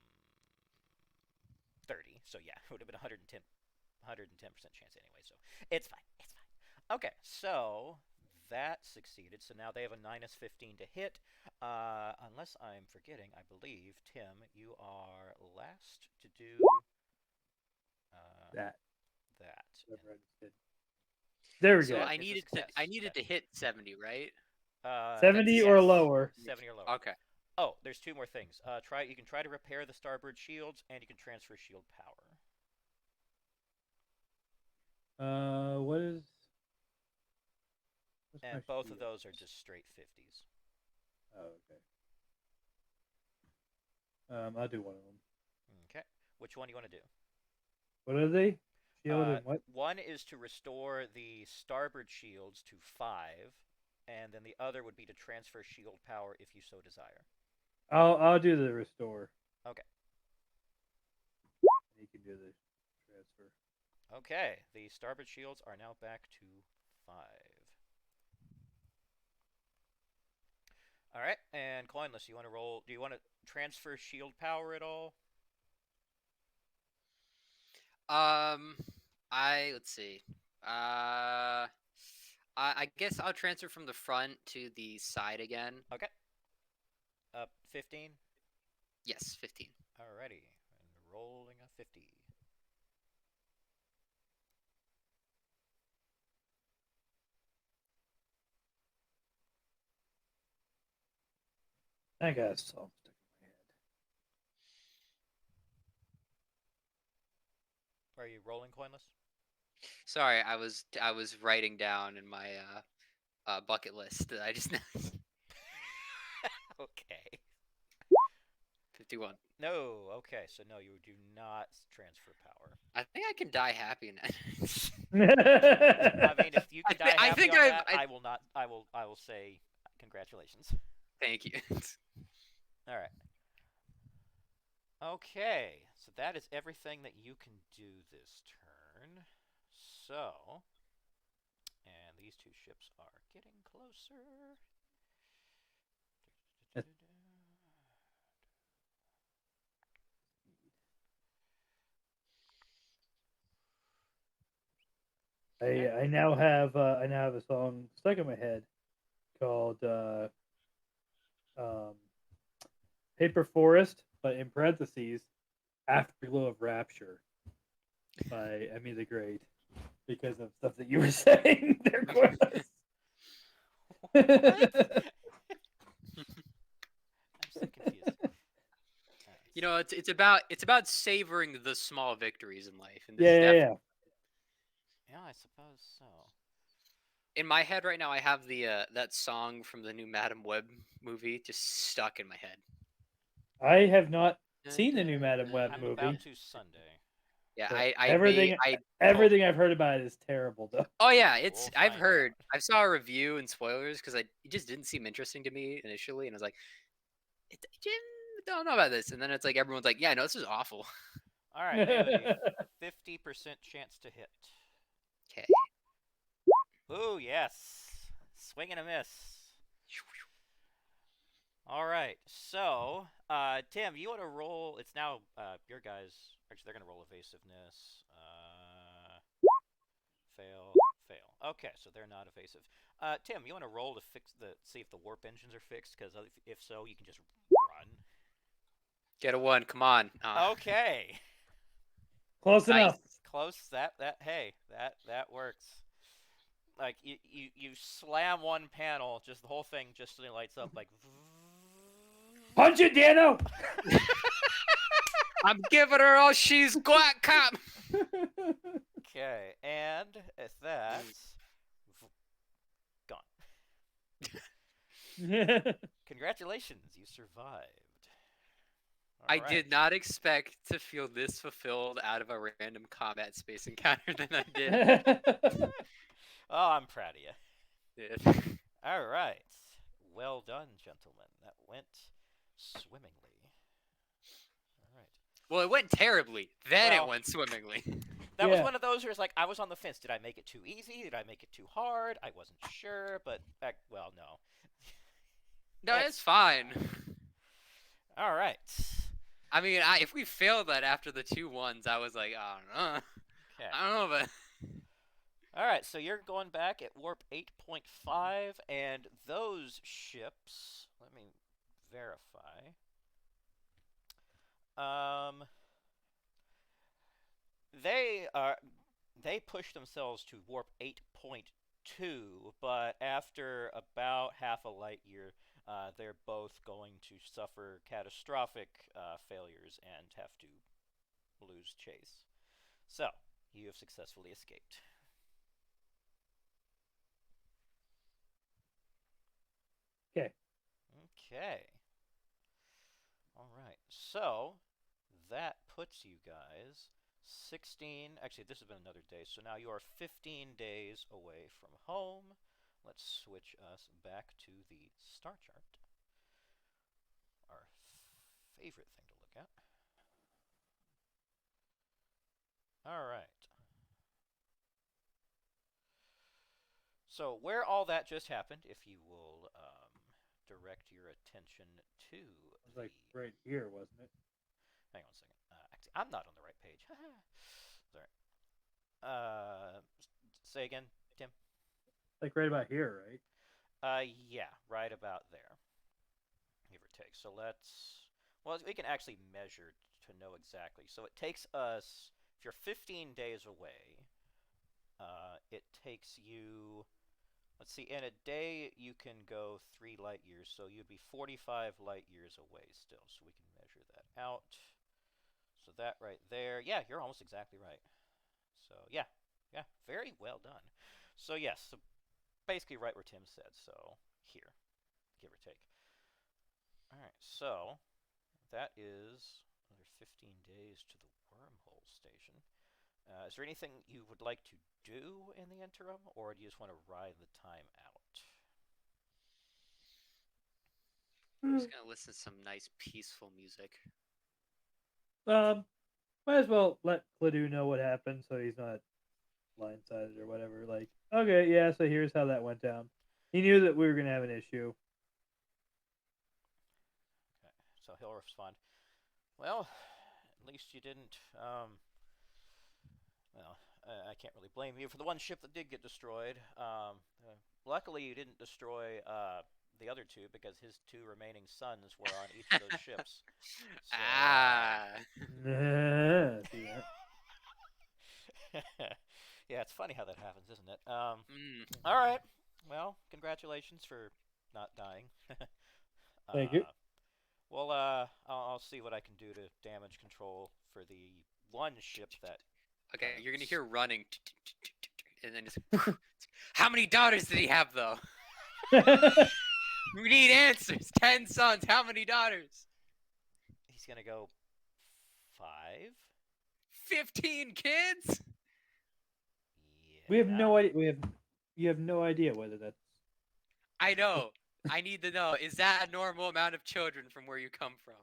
30. So yeah, it would have been 110% chance anyway. So it's fine. It's fine. Okay, so that succeeded. So now they have a minus 15 to hit. Unless I'm forgetting, I believe Tim, you are last to do That. that. Whatever I just did. There we So go. I Is a needed success. I needed to hit 70, right? 70 yes. or lower. 70 or lower. Okay. Oh, there's two more things. You can try to repair the starboard shields, and you can transfer shield power. What is? What's And my both shield? of those are just straight 50s. Oh, okay. I'll do one of them. Okay. Which one do you want to do? What are they? Shield and what? One is to restore the starboard shields to 5, and then the other would be to transfer shield power if you so desire. I'll do the restore. Okay. You can do the transfer. Okay. The starboard shields are now back to 5. All right. And Coinless, you want to roll? Do you want to transfer shield power at all? Let's see. I guess I'll transfer from the front to the side again. Okay. 15. Yes, 15. Alrighty. And rolling a 50. I got a song stuck in my head. Are you rolling, Coinless? Sorry, I was writing down in my bucket list that I just Okay. 51. No. Okay. So no, you do not transfer power. I think I can die happy now. I mean, if you can die I happy think on I've- that, I- I will not. I will say congratulations. Thank you. All right. Okay. So that is everything that you can do this turn. So, and these two ships are getting closer. I now have a song stuck in my head called Paper Forest, but in parentheses, Afterglow of Rapture by Emmy the Great, because of stuff that you were saying there, Quest. What? I'm so confused. You know, it's about savoring the small victories in life. And this Yeah, is yeah, yeah. Yeah, I suppose so. in my head right now. I have the that song from the new Madam Web movie just stuck in my head. I have not seen the new Madam Web I'm movie. about to Sunday. Yeah, But I everything I've heard about it is terrible, though. Oh yeah, We'll I've find heard. out. I saw a review and spoilers because it just didn't seem interesting to me initially, and I was like, don't know about this. And then it's like everyone's like, yeah, no, this is awful. All right, a 50% chance to hit. Okay. Ooh, yes. Swing and a miss. All right, so Tim, you want to roll? It's now your guys. Actually, they're gonna roll evasiveness. Fail, fail. Okay, so they're not evasive. Tim, you want to roll to see if the warp engines are fixed? Because if so, you can just run. Get a 1. Come on. Okay. Close Nice. enough. Close. Hey, that works. Like you slam one panel, just the whole thing just lights up like. Punch it, Dano. I'm giving her all she's got, cop. Okay, and that's gone. Congratulations, you survived. I did not expect to feel this fulfilled out of a random combat space encounter than I did. Oh, I'm proud of you. Dude. All right. Well done, gentlemen. That went swimmingly. All right. Well, it went terribly. Then Well, it went swimmingly. That was Yeah. one of those where it's like I was on the fence. Did I make it too easy? Did I make it too hard? I wasn't sure, but well, no. No, That's it's fine. All right. I mean, if we failed that after the 2 ones, I was like, I don't know. Okay. I don't know, but All right, so you're going back at warp 8.5, and those ships. Let me verify. They push themselves to warp 8.2, but after about half a light year, they're both going to suffer catastrophic failures and have to lose chase. So you have successfully escaped. Okay. Okay. All right. So that puts you guys 16. Actually, this has been another day. So now you are 15 days away from home. Let's switch us back to the star chart. Our favorite thing to look at. All right. So where all that just happened, if you will direct your attention to It was like right here, wasn't it? Hang on a second. Actually, I'm not on the right page. Sorry. Say again, Tim. Like right about here, right? Yeah, right about there, give or take. So we can actually measure to know exactly. So it takes us, if you're 15 days away, it takes you. Let's see, in a day you can go 3 light years, so you'd be 45 light years away still. So we can measure that out. So that right there, yeah, you're almost exactly right. So yeah, very well done. So yes, so basically right where Tim said. So here, give or take. All right, so that is another 15 days to the wormhole station. Is there anything you would like to do in the interim, or do you just want to ride the time out? I'm just gonna listen to some nice peaceful music. Might as well let Cladu know what happened so he's not blindsided or whatever. Like, okay, yeah, so here's how that went down. He knew that we were gonna have an issue. Okay, so he'll respond. Well, at least you didn't. Well, I can't really blame you for the one ship that did get destroyed. Luckily, you didn't destroy the other 2 because his 2 remaining sons were on each of those ships. So, See that? yeah, it's funny how that happens, isn't it? All right. Well, congratulations for not dying. Thank you. Well, I'll see what I can do to damage control for the one ship that. Okay, you're gonna hear running, and then just. How many daughters did he have, though? We need answers. 10 sons. How many daughters? He's gonna go 5. 15 kids? We have Yeah. no idea. You have no idea whether that's. I know. I need to know. Is that a normal amount of children from where you come from?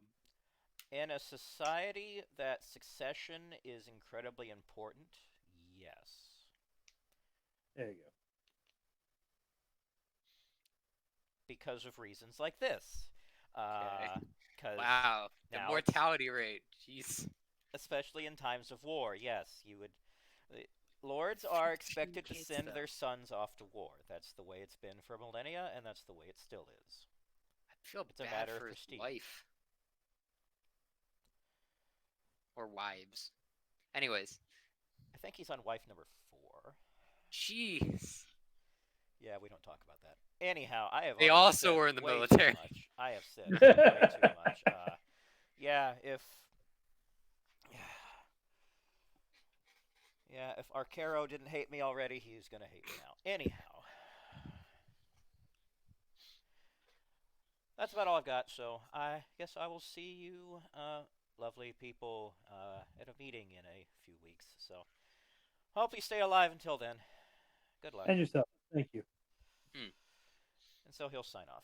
In a society that succession is incredibly important, yes. There you go. Because of reasons like this. Okay. Because Wow. The now it's mortality rate. Jeez. especially in times of war. Yes, you would. Lords are 15 expected to kids, send though. their sons off to war. That's the way it's been for millennia, and that's the way it still is. I feel It's a bad matter of for his prestige. wife. Or wives. Anyways. I think he's on wife number 4. Jeez. Yeah, we don't talk about that. Anyhow, I have They already also said were in the way military. too much. I have said way too much. Yeah, if if Arcaro didn't hate me already, he's gonna hate me now. Anyhow, that's about all I've got. So I guess I will see you, lovely people, at a meeting in a few weeks. So hope you stay alive until then. Good luck. And yourself. Thank you. And so he'll sign off.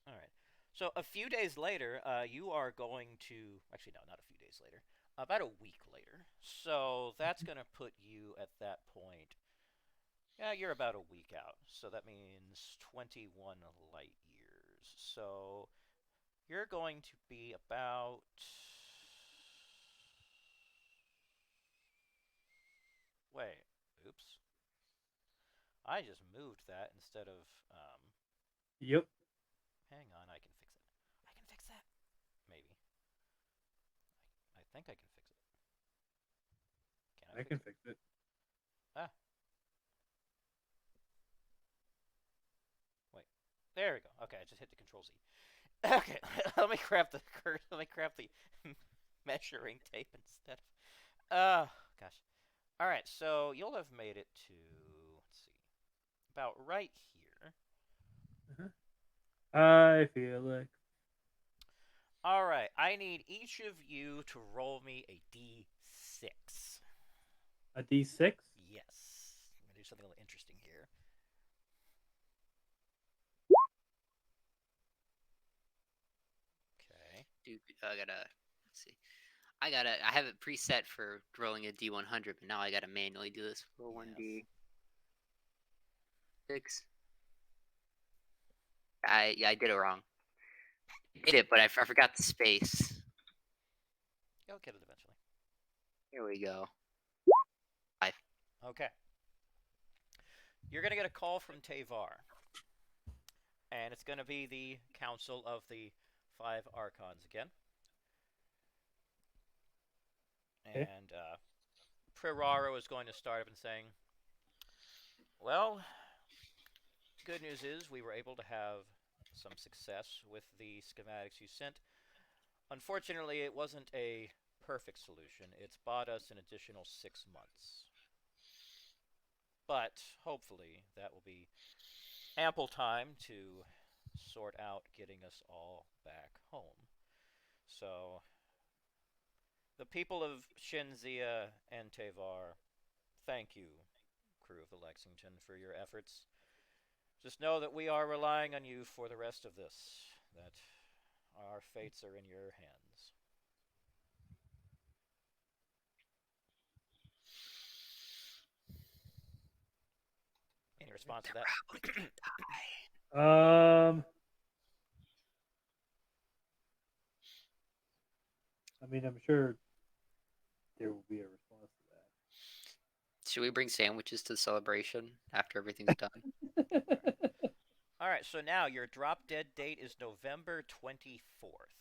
All right. So a few days later, you are going to actually no, not a few days later, about a week later. So that's going to put you at that point. Yeah, you're about a week out. So that means 21 light years. So you're going to be about. Wait. Oops. I just moved that instead of. Yep. Hang on, I can fix it. I can fix that. Maybe. I think I can fix it. Can I I fix can it? fix it. Ah. Wait. There we go. Okay, I just hit the Control Z. Okay, let me grab the measuring tape instead. Gosh. All right, so you'll have made it to let's see, about right here. I feel like. All right, I need each of you to roll me a d6. A D6? Yes, I'm gonna do something a little interesting here. Okay. Dude, I gotta. Let's see. I have it preset for rolling a D100, but now I gotta manually do this. Roll Yes. 1D6. I did it wrong. I did it, but I forgot the space. You'll get it eventually. Here we go. Okay. You're gonna get a call from Tavar, and it's gonna be the Council of the Five Archons again. Okay. And Preraro is going to start up and saying, well, good news is we were able to have some success with the schematics you sent. Unfortunately, it wasn't a perfect solution. It's bought us an additional 6 months. But hopefully that will be ample time to sort out getting us all back home. So the people of Shinzia and Tavar, thank you, crew of the Lexington, for your efforts. Just know that we are relying on you for the rest of this, that our fates are in your hands. Any response to that? I mean, I'm sure there will be a response to Should we bring sandwiches to the celebration after everything's done? that. All right, so now your drop dead date is November 24th.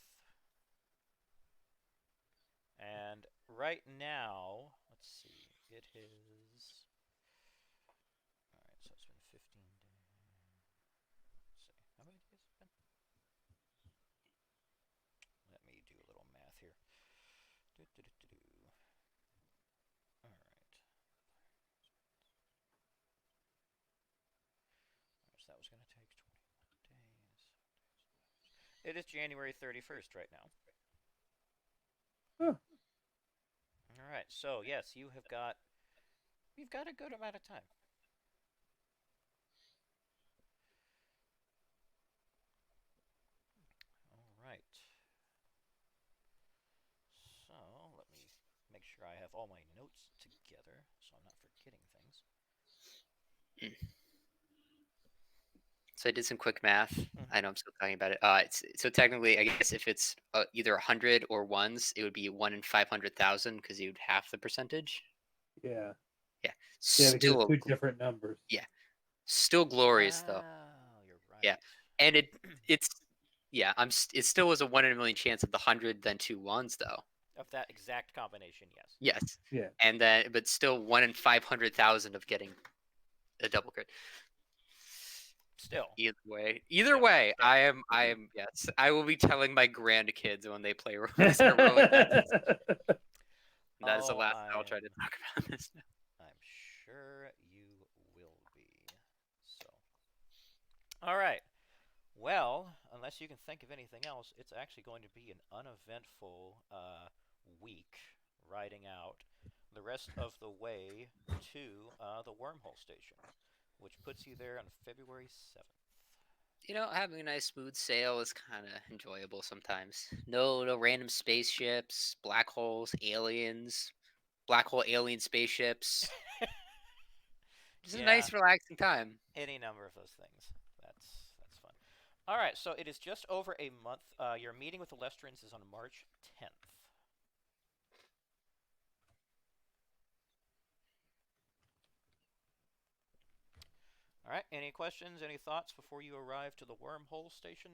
And right now, let's see, it is. All right, so it's been 15 days. Let's see, how many days has it been? Let me do a little math here. All right. So that was going to take 21 days. It is January 31st right now. Huh. All right. So yes, you've got a good amount of time. All right. So let me make sure I have all my notes together, so I'm not forgetting things. So I did some quick math. Mhm. I know I'm still talking about it. So technically, I guess if it's either 100 or ones, it would be 1 in 500,000 because you'd half the percentage. Yeah. Yeah, Yeah, because it's still, two different numbers. yeah, still glorious though. Oh, you're Yeah, right. and it's yeah, it still was a 1 in a million chance of the 100 then two ones though. Of that exact combination, yes. Yes, Yeah. and then but still 1 in 500,000 of getting a double crit. Still. Either Still. way, Still. I am yes, I will be telling my grandkids when they play rolling dice. That is the Oh, last I'll try to talk about this now. I'm sure you will be. So, all right. Well, unless you can think of anything else, it's actually going to be an uneventful week riding out the rest of the way to the wormhole station, which puts you there on February 7th. You know, having a nice smooth sail is kind of enjoyable sometimes. No random spaceships, black holes, aliens, black hole alien spaceships. Just a Yeah, nice, relaxing time. any number of those things. That's fun. All right, so it is just over a month. Your meeting with the Lestrans is on March 10th. All right, any questions, any thoughts before you arrive to the wormhole station?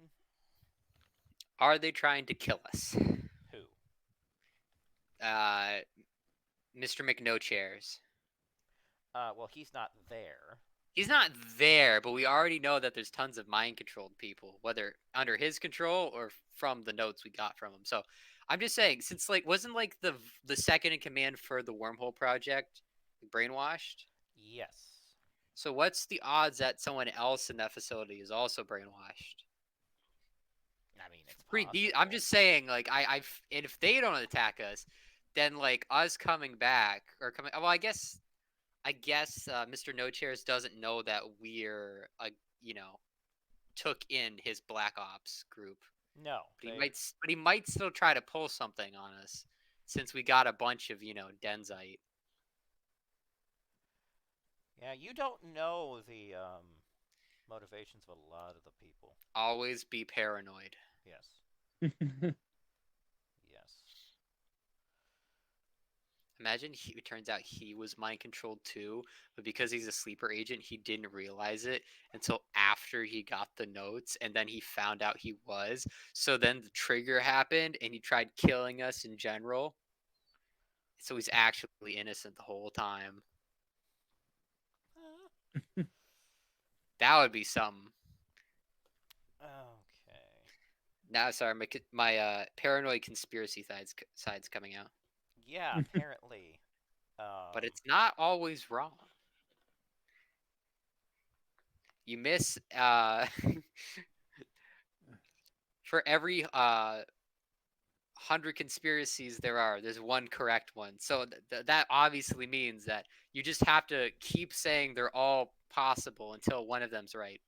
Are they trying to kill us? Who? Uh, Mr. McNochairs. Well, he's not there. He's not there, but we already know that there's tons of mind-controlled people, whether under his control or from the notes we got from him. So I'm just saying, since wasn't the second in command for the wormhole project brainwashed? Yes. So what's the odds that someone else in that facility is also brainwashed? I mean, it's possible. I'm just saying, and if they don't attack us, then us coming back or coming. Well, I guess Mr. No Chairs doesn't know that we're you know took in his Black Ops group, No, but he might still try to pull something on us since we got a bunch of Denzite. Yeah, you don't know the motivations of a lot of the people. Always be paranoid. Yes. Yes. Imagine it turns out he was mind controlled too, but because he's a sleeper agent, he didn't realize it until after he got the notes, and then he found out he was. So then the trigger happened, and he tried killing us in general. So he's actually innocent the whole time. That would be something. Okay. Now, sorry, my paranoid conspiracy side's coming out, Yeah, apparently. but it's not always wrong. You miss for every 100 conspiracies there's one correct one. So that obviously means that you just have to keep saying they're all possible until one of them's right.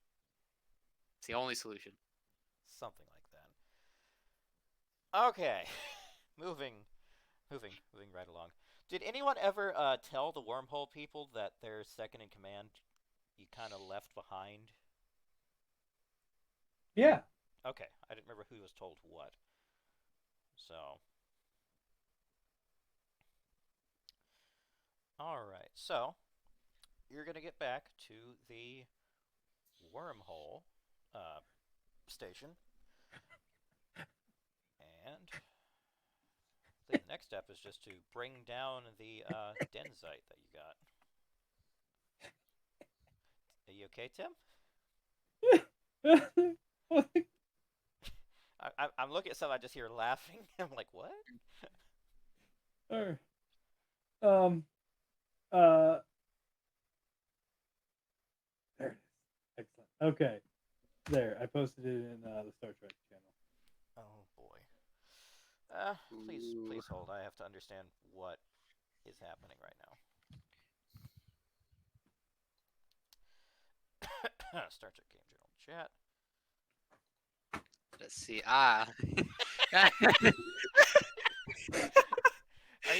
It's the only solution. something like that. Okay. moving, moving right along. Did anyone ever tell the wormhole people that their second in command you kind of left behind? Yeah. Okay, I didn't remember who was told what. So, all right. So, you're going to get back to the wormhole uh, station. And I think the next step is just to bring down the denzite that you got. Are you okay, Tim? I'm looking at something, I just hear laughing. I'm like, what? Alright. Um. There it is. Excellent. Okay. There. I posted it in the Star Trek channel. Oh boy. Please Ooh. please hold. I have to understand what is happening right now. Star Trek Game Journal chat. Let's see. Are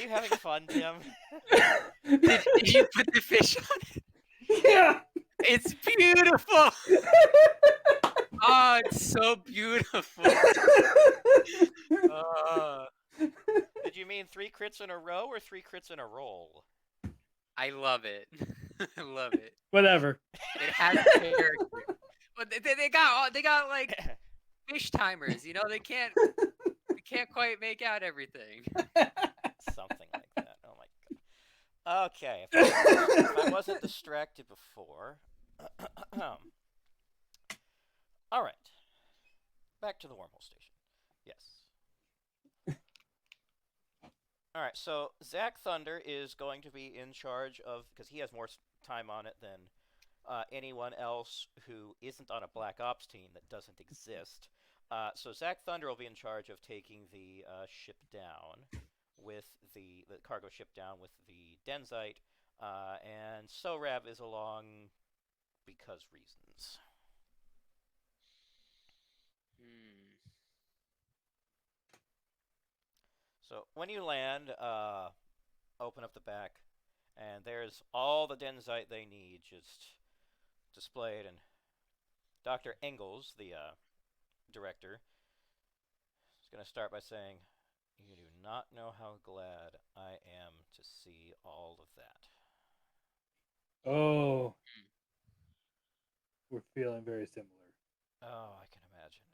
you having fun, Tim? Did you put the fish on it? Yeah. It's beautiful. Oh, it's so beautiful. Did you mean 3 crits in a row or 3 crits in a roll? I love it. I love it. Whatever. It has character. But they got like fish timers. You know, they can't quite make out everything. Something like that. Oh my god. Okay, if I wasn't distracted before. All right. Back to the wormhole station. Yes. All right, so Zach Thunder is going to be in charge of, because he has more time on it than anyone else who isn't on a Black Ops team that doesn't exist. So Zach Thunder will be in charge of taking the ship down with the cargo ship down with the Denzite, and Sorab is along because reasons. So when you land, open up the back, and there's all the Denzite they need just displayed. And Dr. Engels, the director, is going to start by saying, "You do not know how glad I am to see all of that." Oh. We're feeling very similar. Oh, I can imagine.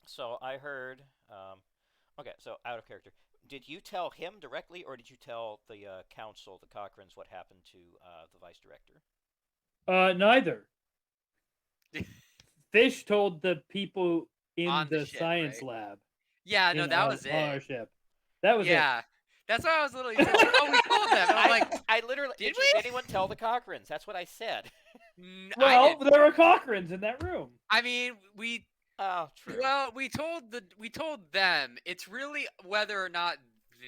So I heard. Okay, so out of character. Did you tell him directly, or did you tell the council, the Cochrans, what happened to the vice director? Neither. Fish told the people in On the the ship, science right? lab. Yeah, no, that was on our it. ship. That was it. Yeah, that's why I was a little. Like, oh, we told them. And I'm like, I literally did did we? anyone tell the Cochrans? That's what I said. I Well, did. there were Cochrans in that room. I mean, we. Oh, true. Well, we told them. It's really whether or not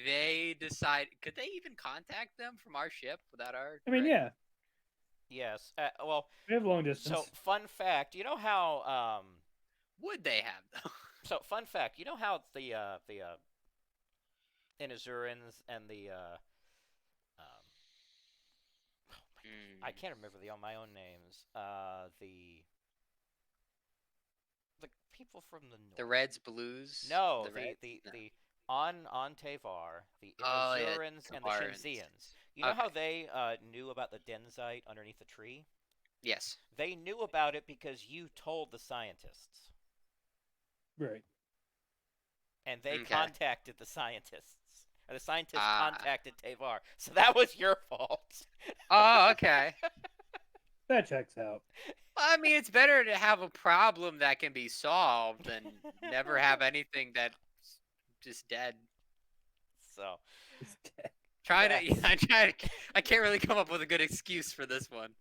they decide. Could they even contact them from our ship without our? I mean, yeah, Yes. Well, we have long distance. so fun fact. You know how Would they have though? So fun fact. You know how the Inazurans and the I can't remember my own names. The people from the north. The Reds, Blues. No, the Reds? the on Tevar, the Oh, yeah, Inazurans and the Tavarans. Shinzians. You know how Okay. they knew about the Denzite underneath the tree? Yes. They knew about it because you told the scientists, Right. and they Okay. contacted the scientists. Or the scientists Ah. contacted Tevar, so that was your fault. Oh, okay. That checks out. I mean, it's better to have a problem that can be solved than never have anything that's just dead. So, It's dead. I can't really come up with a good excuse for this one.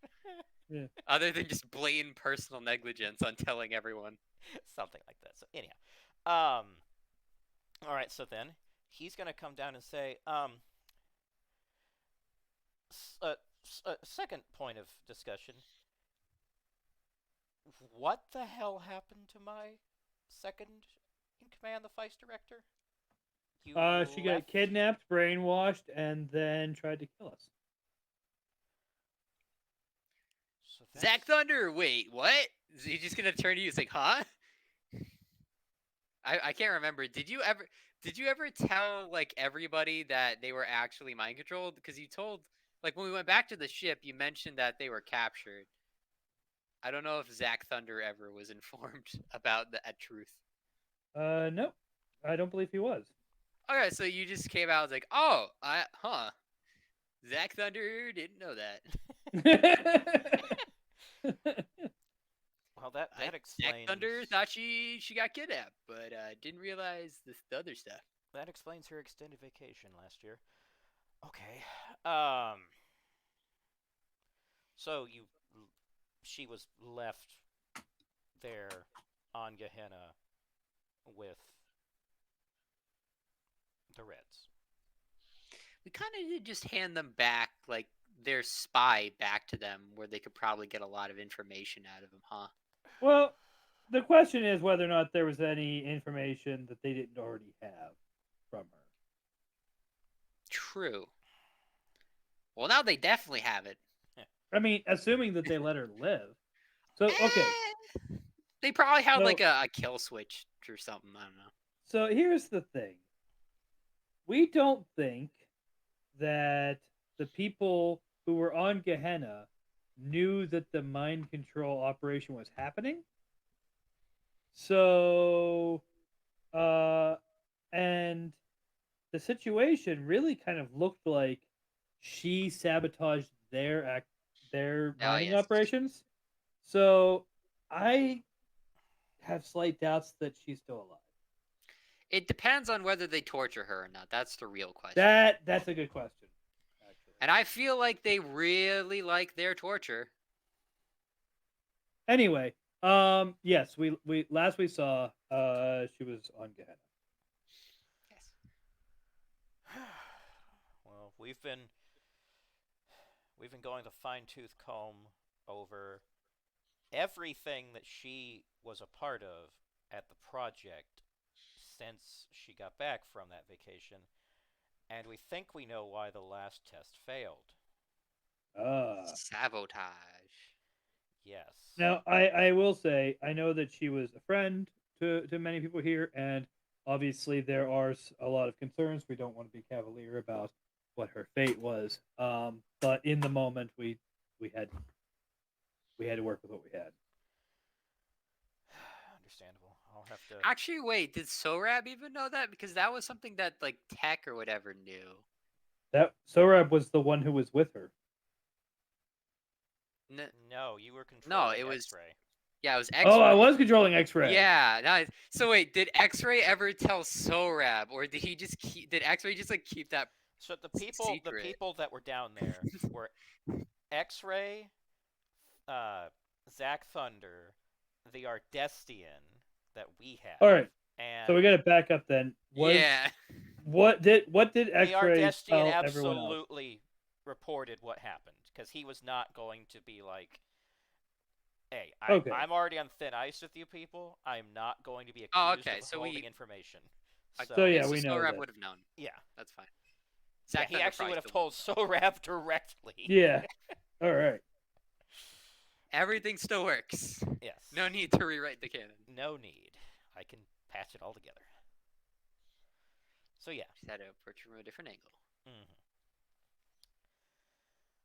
Yeah. Other than just blatant personal negligence on telling everyone. something like that. So anyhow, all right. So then he's gonna come down and say, second point of discussion. What the hell happened to my second in command, the vice director? She got kidnapped, brainwashed, and then tried to kill us. So Zach Thunder, wait, what? Is he just gonna turn to you? It's like, huh? I can't remember. Did you ever tell like everybody that they were actually mind controlled? Because you told, like, when we went back to the ship, you mentioned that they were captured. I don't know if Zach Thunder ever was informed about the truth. Nope. I don't believe he was. Okay, so you just came out and was like, oh, Zach Thunder didn't know that. Well, that explains. Zach Thunder thought she got kidnapped, but didn't realize the other stuff. That explains her extended vacation last year. Okay. So she was left there on Gehenna with the Reds. We kind of did just hand them back, like their spy back to them, where they could probably get a lot of information out of him, huh? Well, the question is whether or not there was any information that they didn't already have from her. True. Well, now they definitely have it. I mean, assuming that they let her live. So okay, They probably have So- like a kill switch or something. I don't know. so here's the thing. We don't think that the people who were on Gehenna knew that the mind control operation was happening. So, and the situation really kind of looked like she sabotaged their mining yes. operations. So, I have slight doubts that she's still alive. It depends on whether they torture her or not. That's the real question. That's a good question, actually. And I feel like they really like their torture. Anyway, yes, we last we saw, she was on Gehenna. Yes. Well, we've been going to fine tooth comb over everything that she was a part of at the project since she got back from that vacation, and we think we know why the last test failed. Sabotage. Yes. Now, I will say, I know that she was a friend to many people here, and obviously there are a lot of concerns. We don't want to be cavalier about what her fate was, but in the moment, we had to work with what we had. Understandable. I'll have to. Actually, wait, did Sorab even know that? Because that was something that like Tech or whatever knew. That Sorab was the one who was with her. No, you were controlling it was- X-ray. Yeah, it was X-Ray. Oh, I was controlling X-ray. Yeah, nice. So wait, did X-Ray ever tell Sorab, or did he just did X-Ray just like keep that? So the Secret. people that were down there were X-ray, Zack Thunder, the Ardestian that we have. All right. And So we got to back up then. Yeah. What did the X-ray Ardestian tell everyone else? absolutely reported what happened because he was not going to be like, "Hey, Okay. I'm already on thin ice with you people. I'm not going to be accused Oh, okay, of so holding we- information." So, yeah, so we know Sorab that. would have known. Yeah. That's fine. Yeah, Zack he Thunder actually probably would have still told Sorab directly. Yeah. All right. Everything still works. Yes. No need to rewrite the canon. No need. I can patch it all together. So yeah. Just had to approach it from a different angle. Mm-hmm.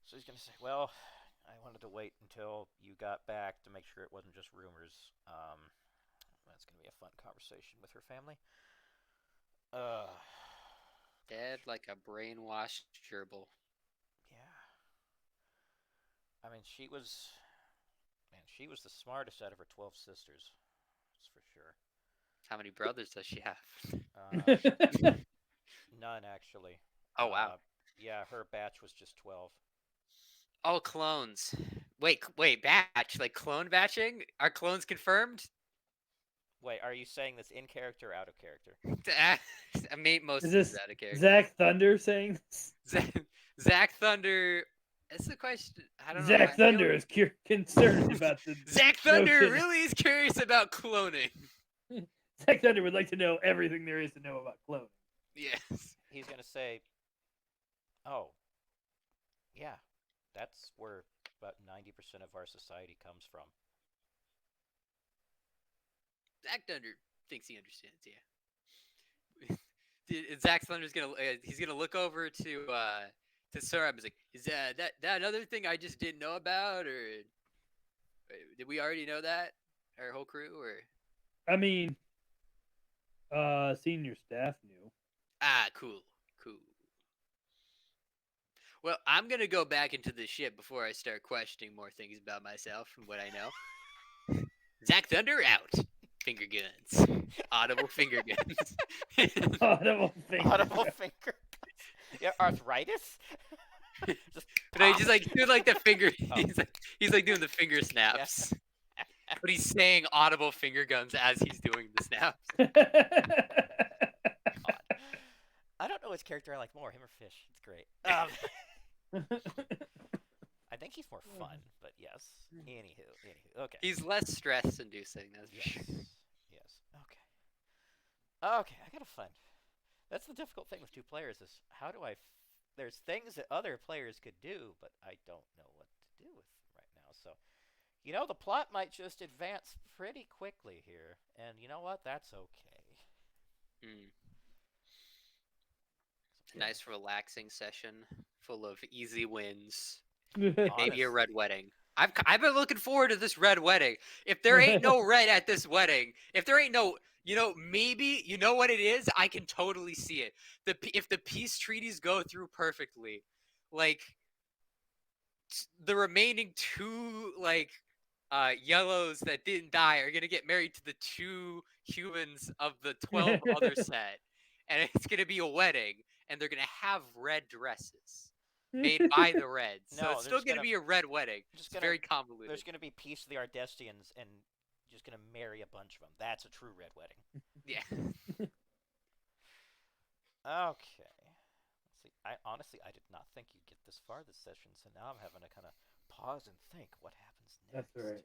So he's gonna say, "Well, I wanted to wait until you got back to make sure it wasn't just rumors. That's gonna be a fun conversation with her family." Dead like a brainwashed gerbil. Yeah. I mean, she was the smartest out of her 12 sisters. That's for sure. How many brothers does she have? None actually. Oh wow. Yeah, her batch was just 12. Oh, clones. Wait, batch like clone batching? Are clones confirmed? Wait, are you saying this in character or out of character? I made most Is of this this out of character. Zack Thunder saying this? Zack Thunder. That's the question. I don't know. Zack Thunder is concerned about the. Zack Thunder notion- really is curious about cloning. Zack Thunder would like to know everything there is to know about cloning. Yes. He's gonna say, "Oh, yeah, that's where about 90% of our society comes from." Zack Thunder thinks he understands. Yeah. Zack Thunder's gonna he's gonna look over to Sorab. He's like, "Is that another thing I just didn't know about, or did we already know that? Our whole crew, or?" I mean, senior staff knew. Ah, cool. Well, I'm gonna go back into the ship before I start questioning more things about myself and what I know. Zack Thunder out. Finger guns. Audible finger guns. Audible finger. Audible finger. Yeah, arthritis. Just No, he's just like doing like the finger. Oh. He's like doing the finger snaps. But he's saying audible finger guns as he's doing the snaps. I don't know which character I like more, him or Fish. It's great. I think he's more fun, but yes. Anywho. Okay. He's less stress-inducing. That's for Yes. sure. Yes. Okay. I gotta find. That's the difficult thing with two players is how do I? There's things that other players could do, but I don't know what to do with them right now. So, the plot might just advance pretty quickly here, and you know what? That's okay. Mm. So, Nice relaxing session full of easy wins. honestly, Maybe a red wedding. I've been looking forward to this red wedding. If there ain't no red at this wedding, if there ain't no, maybe you know what it is. I can totally see it. If the peace treaties go through perfectly, like the remaining two yellows that didn't die are gonna get married to the two humans of the 12 other set, and it's gonna be a wedding, and they're gonna have red dresses made by the Reds. So No, it's they're still just gonna gonna be a red wedding. just It's gonna very convoluted. there's gonna be Peace of the Ardestians and just gonna marry a bunch of them. That's a true red wedding. Yeah. Okay. Let's see. I did not think you'd get this far this session, so now I'm having to kind of pause and think what happens next. That's all right.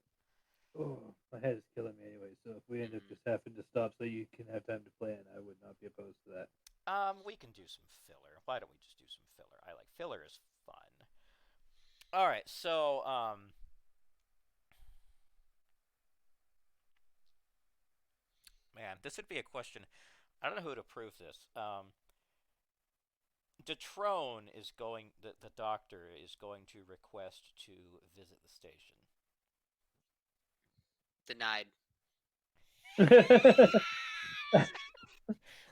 Oh, my head is killing me anyway. So if we end up just having to stop so you can have time to plan, I would not be opposed to that. We can do some filler. Why don't we just do some filler? I like filler is fun. All right, so man, this would be a question. I don't know who would approve this. Detrone is going. The doctor is going to request to visit the station. Denied. That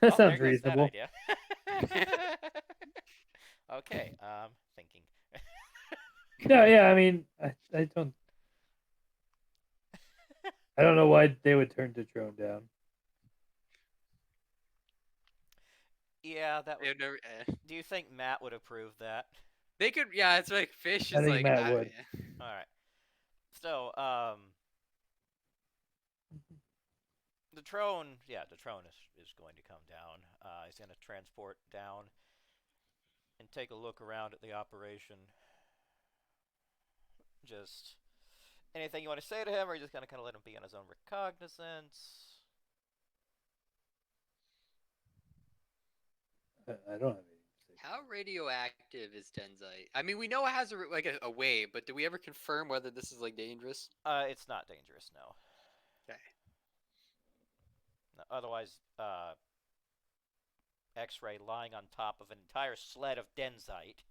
Well, there sounds goes reasonable. that idea. Okay, thinking. No, yeah, I mean, I don't know why they would turn Detrone down. Yeah, that would. They've never, Do you think Matt would approve that? They could, yeah. It's like Fish I is think like, Matt would. All right. So, Detrone is going to come down. He's going to transport down and take a look around at the operation. Just anything you want to say to him, or are you just going to kind of let him be on his own recognizance? I don't have anything to say. how radioactive is Denzite? I mean, we know it has a wave, but do we ever confirm whether this is like dangerous? It's not dangerous, no. Okay. No, otherwise, X-ray lying on top of an entire sled of Denzite.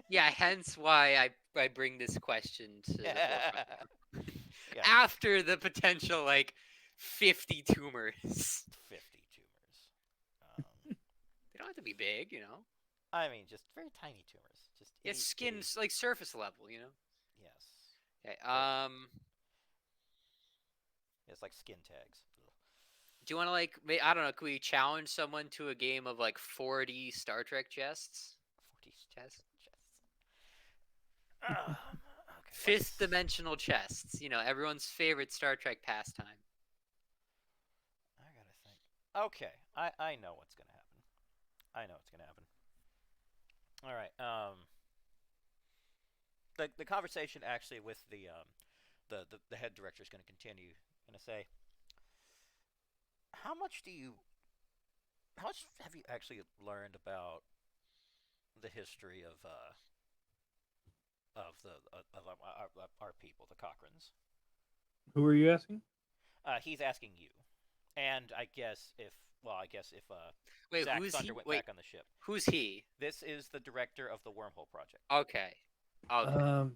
Yeah, hence why I bring this question to the forefront now. Yeah. After the potential 50 tumors. 50 tumors. They don't have to be big, I mean, just very tiny tumors. Just It's skin's surface level, Yes. Okay. It's like skin tags. Ugh. Do you want to I don't know, can we challenge someone to a game of 40 Star Trek chests? 40 Chests? Okay. Fifth dimensional chests, everyone's favorite Star Trek pastime. I gotta think. Okay, I know what's gonna happen. All right. The conversation actually with the head director is going to continue. Going to say, how much have you actually learned about the history of our people, the Cochrans? Who are you asking? He's asking you, and I guess if Wait, Zach who's Thunder he? went Wait, back on the ship. who's he? This is the director of the Wormhole Project. Okay. I don't remember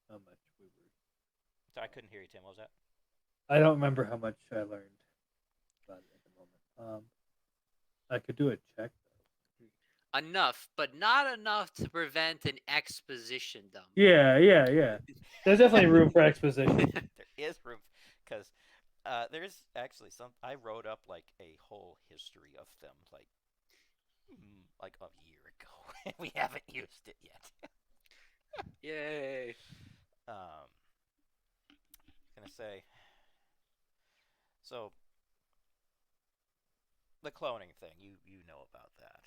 how much we were. So I couldn't hear you, Tim. What was that? I don't remember how much I learned about it at the moment. I could do a check though. Enough, but not enough to prevent an exposition dump. Yeah. There's definitely room for exposition. There is room, because there's actually some. I wrote up a whole history of them, like a year ago, and we haven't used it yet. Yay! Gonna say. So, the cloning thing, you know about that.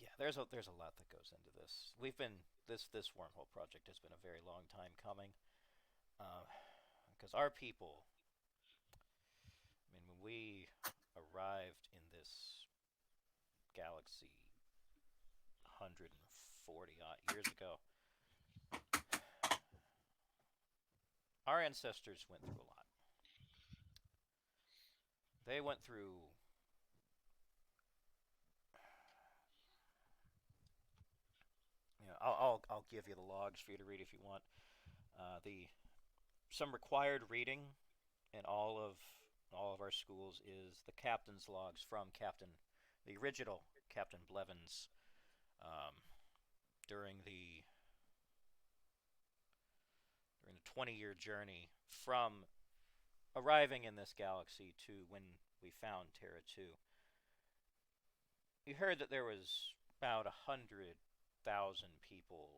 Yeah, there's a lot that goes into this. We've been this wormhole project has been a very long time coming. Because our people, I mean, when we arrived in this galaxy 140 odd years ago, our ancestors went through a lot. They went through I'll give you the logs for you to read if you want. The some required reading in all of our schools is the captain's logs from the original Captain Blevins um, during the 20-year journey from arriving in this galaxy to when we found Terra 2. You heard that there was about 100,000 people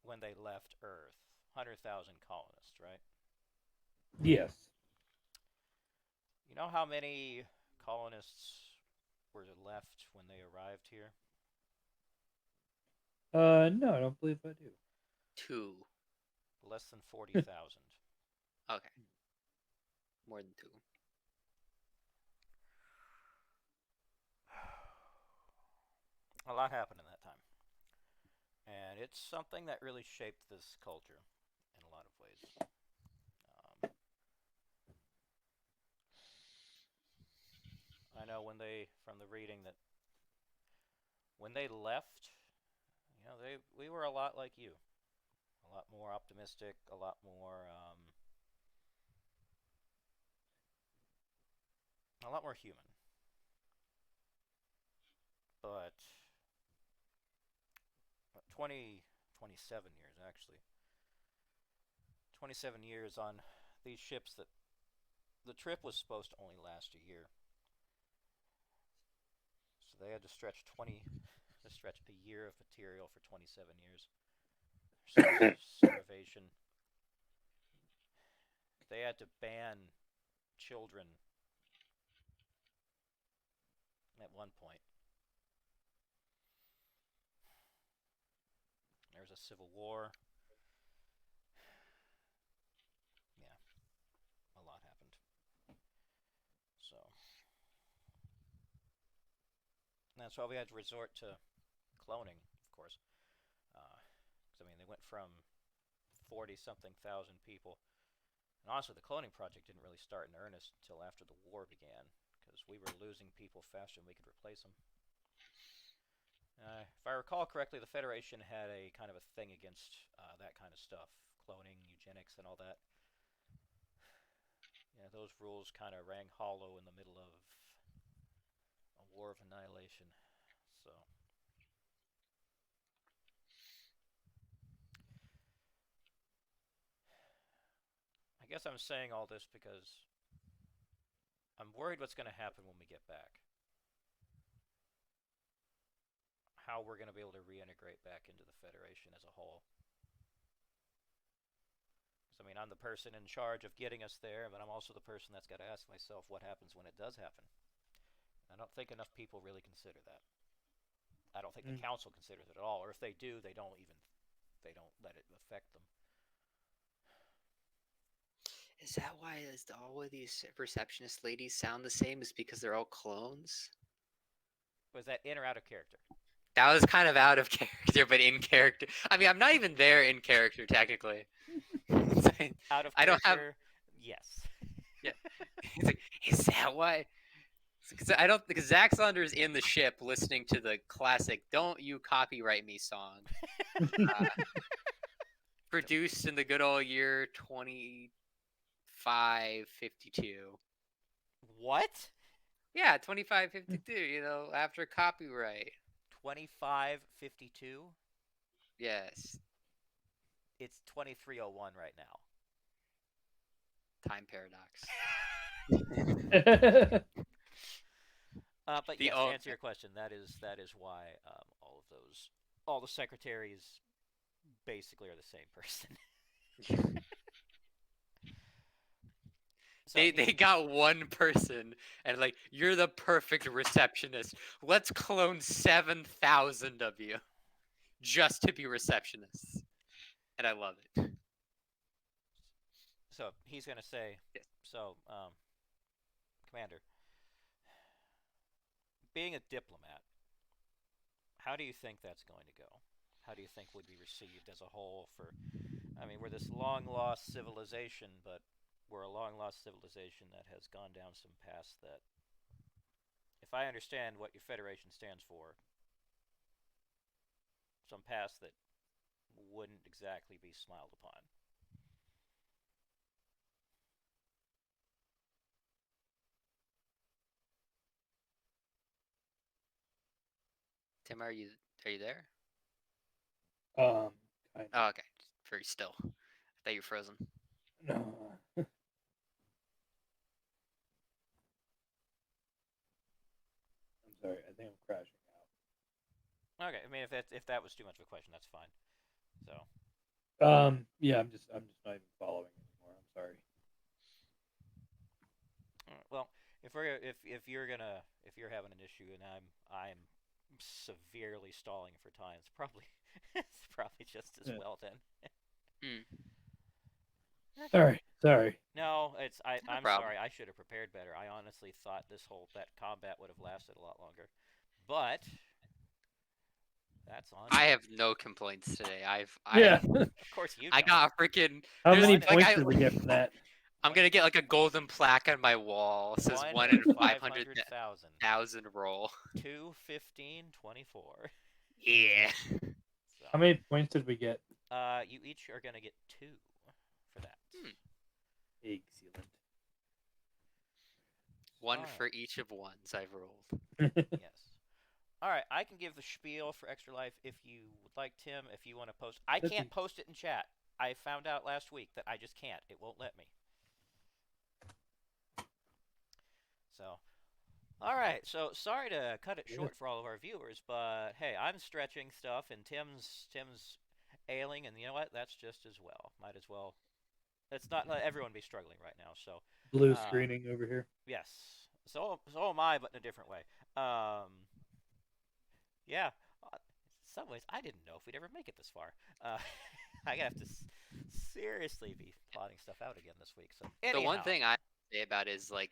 when they left Earth. 100,000 colonists, right? Yes. You know how many colonists were left when they arrived here? No, I don't believe I do. 2. Less than 40,000. Okay. More than 2. A lot happened in that time. And it's something that really shaped this culture in a lot of ways. I know from the reading that when they left, we were a lot like you, a lot more optimistic, a lot more human. But 27 years actually, 27 years on these ships that the trip was supposed to only last a year. So they had to stretch a year of material for 27 years. Starvation. They had to ban children at one point. There was a civil war. Yeah, a lot happened. So that's why we had to resort to cloning, of course. Because I mean, they went from 40 something thousand people. And honestly, the cloning project didn't really start in earnest until after the war began, because we were losing people faster than we could replace them. If I recall correctly, the Federation had a kind of a thing against that kind of stuff, cloning, eugenics, and all that. Yeah, those rules kind of rang hollow in the middle of a war of annihilation. So I guess I'm saying all this because I'm worried what's going to happen when we get back. How we're going to be able to reintegrate back into the Federation as a whole. Because, I mean, I'm the person in charge of getting us there, but I'm also the person that's got to ask myself what happens when it does happen. I don't think enough people really consider that. I don't think the council considers it at all, or if they do, they don't let it affect them. Is that why all of these receptionist ladies sound the same? Is because they're all clones? Was that in or out of character? That was kind of out of character, but in character. I mean, I'm not even there in character technically. Out of character. I don't have. Yes. Yeah. It's like, is that why? Because Zach Saunders in the ship listening to the classic "Don't You Copyright Me" song, produced in the good old year 2552. What? Yeah, 2552. You know, after copyright. 2552. Yes. It's 2301 right now. Time paradox. But yes, to answer your question, that is why all the secretaries basically are the same person. So They got one person and like you're the perfect receptionist. Let's clone 7,000 of you just to be receptionists, and I love it. so he's gonna say, Yes. so Commander, being a diplomat, how do you think that's going to go? How do you think would be received as a whole? I mean, we're this long lost civilization, but we're a long lost civilization that has gone down some paths that, if I understand what your Federation stands for, some paths that wouldn't exactly be smiled upon. Tim, are you there? Kind of. Oh, okay. Very still. I thought you were frozen. No. I'm sorry. I think I'm crashing out. Okay, I mean, if that was too much of a question, that's fine. So, Yeah, I'm just not even following anymore. I'm sorry. well, if you're having an issue and I'm severely stalling for time, it's probably just as Yeah. well then. Sorry. No, No I'm problem. sorry. I should have prepared better. I honestly thought that combat would have lasted a lot longer, but that's on I me. have no complaints today. Yeah. Of course you I don't. got a freaking. How There's many One in- like points did we get from that? I'm gonna get like a golden plaque on my wall. It says One 1 in in 500,000. 500,000 roll. 2, 15, 24. Yeah. So, How many points did we get? you each are gonna get 2 for that. Excellent. One Alright. for each of ones I've rolled. Yes. All right, I can give the spiel for Extra Life if you would like, Tim. If you want to post, I can't post it in chat. I found out last week that I just can't. It won't let me. So, all right. So sorry to cut it short for all of our viewers, but hey, I'm stretching stuff, and Tim's ailing, and you know what? That's just as well. Might as well. Let's not let everyone be struggling right now. So Blue screening over here. yes. So am I, but in a different way. Yeah. In some ways, I didn't know if we'd ever make it this far. I have to seriously be plotting stuff out again this week. So anyhow. The one thing I say about is like,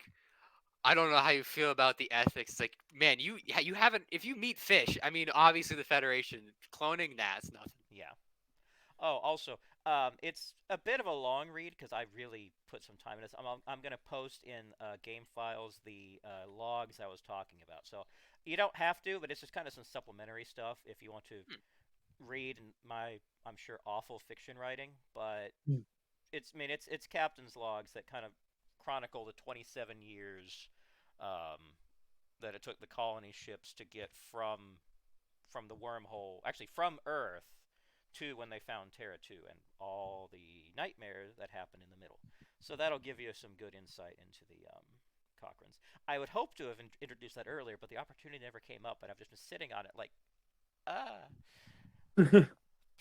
I don't know how you feel about the ethics. Like, man, you haven't. If you meet fish, I mean, obviously the Federation cloning that's nothing. Yeah. Oh, also, it's a bit of a long read because I really put some time in this. I'm going to post in game files the logs I was talking about. So you don't have to, but it's just kind of some supplementary stuff if you want to read my, I'm sure, awful fiction writing. But it's captain's logs that kind of chronicle the 27 years that it took the colony ships to get from the wormhole, actually from Earth to when they found Terra 2 and all the nightmares that happened in the middle. So that'll give you some good insight into the Cochranes. I would hope to have introduced that earlier, but the opportunity never came up, and I've just been sitting on it like,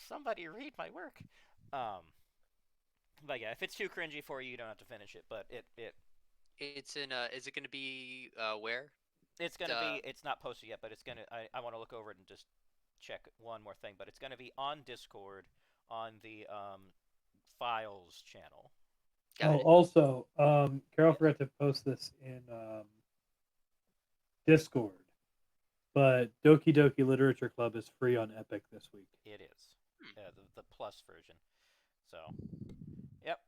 somebody read my work. But yeah, if it's too cringy for you, you don't have to finish it. But It's in. Is it going to be where? It's gonna be. It's not posted yet, but it's gonna. I want to look over it and just check one more thing. But it's gonna be on Discord on the files channel. Also, Carol forgot to post this in Discord, but Doki Doki Literature Club is free on Epic this week. It is. The plus version. So, yep.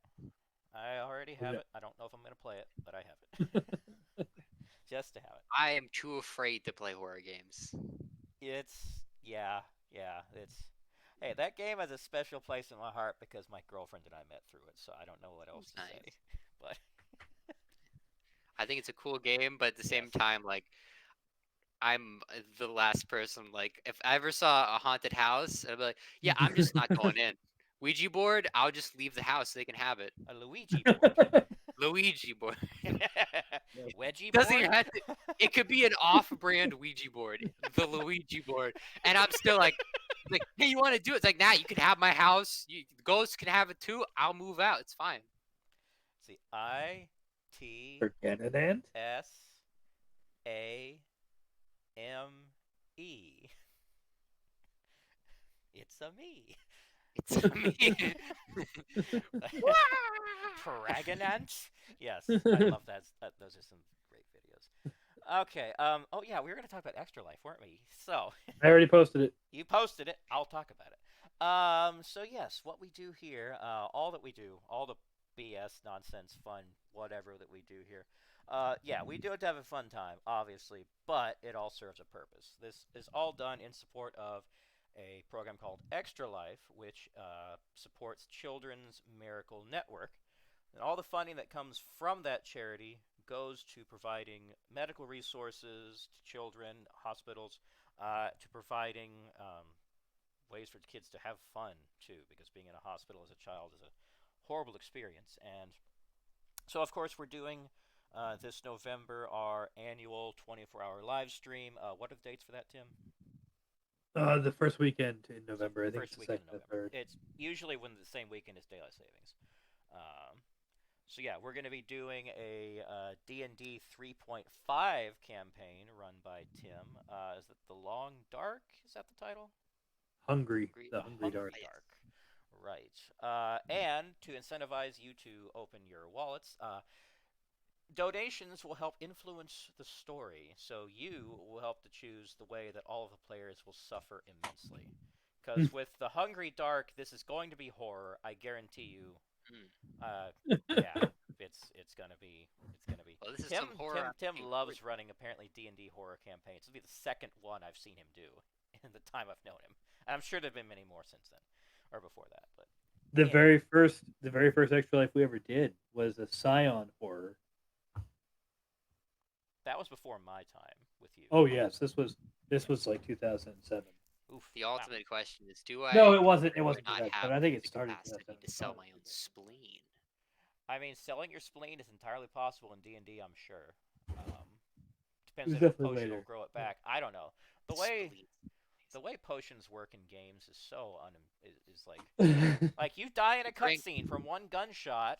I already have it. I don't know if I'm going to play it, but I have it. Just to have it. I am too afraid to play horror games. Yeah. It's, hey, that game has a special place in my heart because my girlfriend and I met through it, so I don't know what else to say. But I think it's a cool game, but at the same time, like, I'm the last person. Like, if I ever saw a haunted house, I'd be like, yeah, I'm just not going in. Ouija board, I'll just leave the house so they can have it. A Luigi board. Luigi board. Wedgie Doesn't board? even have to, it could be an off-brand Ouija board, the Luigi board, and I'm still like, hey, you want to do it? It's like, nah, you can have my house. The ghosts can have it too. I'll move out. It's fine. See, I T Ferdinand? S A M E. It's a me. It's me. Paragonant? Yes, I love that. Those are some great videos. Okay. Oh yeah, we were gonna talk about Extra Life, weren't we? So I already posted it. you posted it. I'll talk about it. So yes, what we do here, all that we do, all the BS, nonsense, fun, whatever that we do here. Yeah, we do it to have a fun time, obviously, but it all serves a purpose. This is all done in support of a program called Extra Life, which supports Children's Miracle Network. And all the funding that comes from that charity goes to providing medical resources to children, hospitals, to providing ways for kids to have fun too, because being in a hospital as a child is a horrible experience. And so, of course, we're doing this November our annual 24-hour live stream. What are the dates for that, Tim? The first weekend in November. I think it's First the weekend second in or November. third. It's usually when the same weekend as daylight savings. So yeah, we're going to be doing a D&D 3.5 campaign run by Tim. Is it The Long Dark? Is that the title? Hungry. Hungry- The The Hungry Hungry Dark. Dark. Right. And to incentivize you to open your wallets, donations will help influence the story. So you will help to choose the way that all of the players will suffer immensely. Because with The Hungry Dark, this is going to be horror. I guarantee you. Yeah, it's gonna be. Well, this is Tim some horror. Tim I'm Tim looking forward loves running apparently D&D horror campaigns. This will be the second one I've seen him do in the time I've known him. And I'm sure there've been many more since then, or before that. But The yeah. very first Extra Life we ever did was a Scion horror. That was before my time with you. Oh yes, this was like 2007. Oof. The Wow. ultimate question is: Do I? No, it wasn't. It do I wasn't not 2007. have I think it the started capacity to 2005. sell my own spleen? I mean, selling your spleen is entirely possible in D&D. I'm sure. It Depends was if a definitely potion will later. grow it back. I don't know. The way Spleen. the way potions work in games is so is like you die in a Drink. cutscene from one gunshot.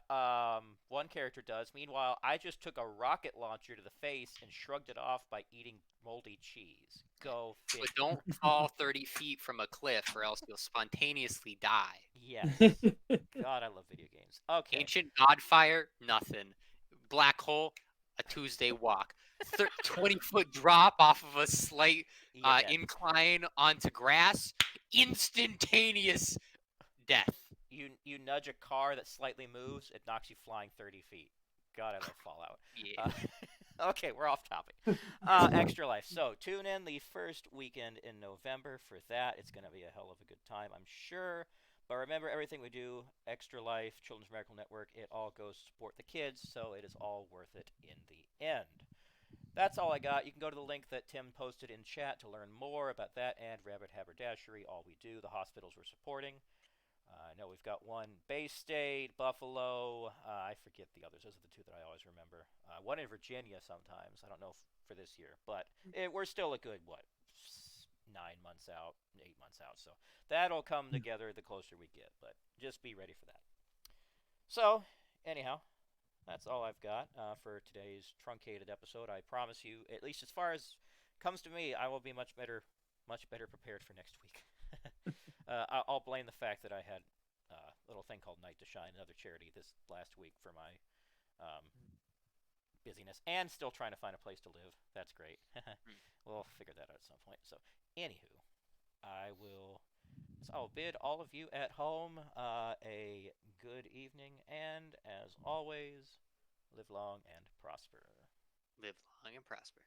One character does. Meanwhile, I just took a rocket launcher to the face and shrugged it off by eating moldy cheese. Go But figure. don't fall 30 feet from a cliff, or else you'll spontaneously die. Yes. God, I love video games. Okay. Ancient Godfire, nothing. Black hole, a Tuesday walk. 20-foot drop off of a slight Yeah, dead. incline onto grass, instantaneous death. You nudge a car that slightly moves, it knocks you flying 30 feet. God, I love Fallout. Yeah. Okay, we're off topic. Extra Life. So tune in the first weekend in November for that. It's going to be a hell of a good time, I'm sure. But remember, everything we do, Extra Life, Children's Miracle Network, it all goes to support the kids, so it is all worth it in the end. That's all I got. You can go to the link that Tim posted in chat to learn more about that and Rabbit Haberdashery, all we do, the hospitals we're supporting. I know we've got one Bay State, Buffalo. I forget the others. Those are the two that I always remember. One in Virginia sometimes. I don't know for this year, but we're still a good, 9 months out, 8 months out. So that'll come together the closer we get, but just be ready for that. So, anyhow, that's all I've got for today's truncated episode. I promise you, at least as far as comes to me, I will be much better prepared for next week. I'll blame the fact that I had a little thing called Night to Shine, another charity, this last week for my busyness, and still trying to find a place to live. That's great. We'll figure that out at some point. So, anywho, I'll bid all of you at home a good evening, and as always, live long and prosper. Live long and prosper.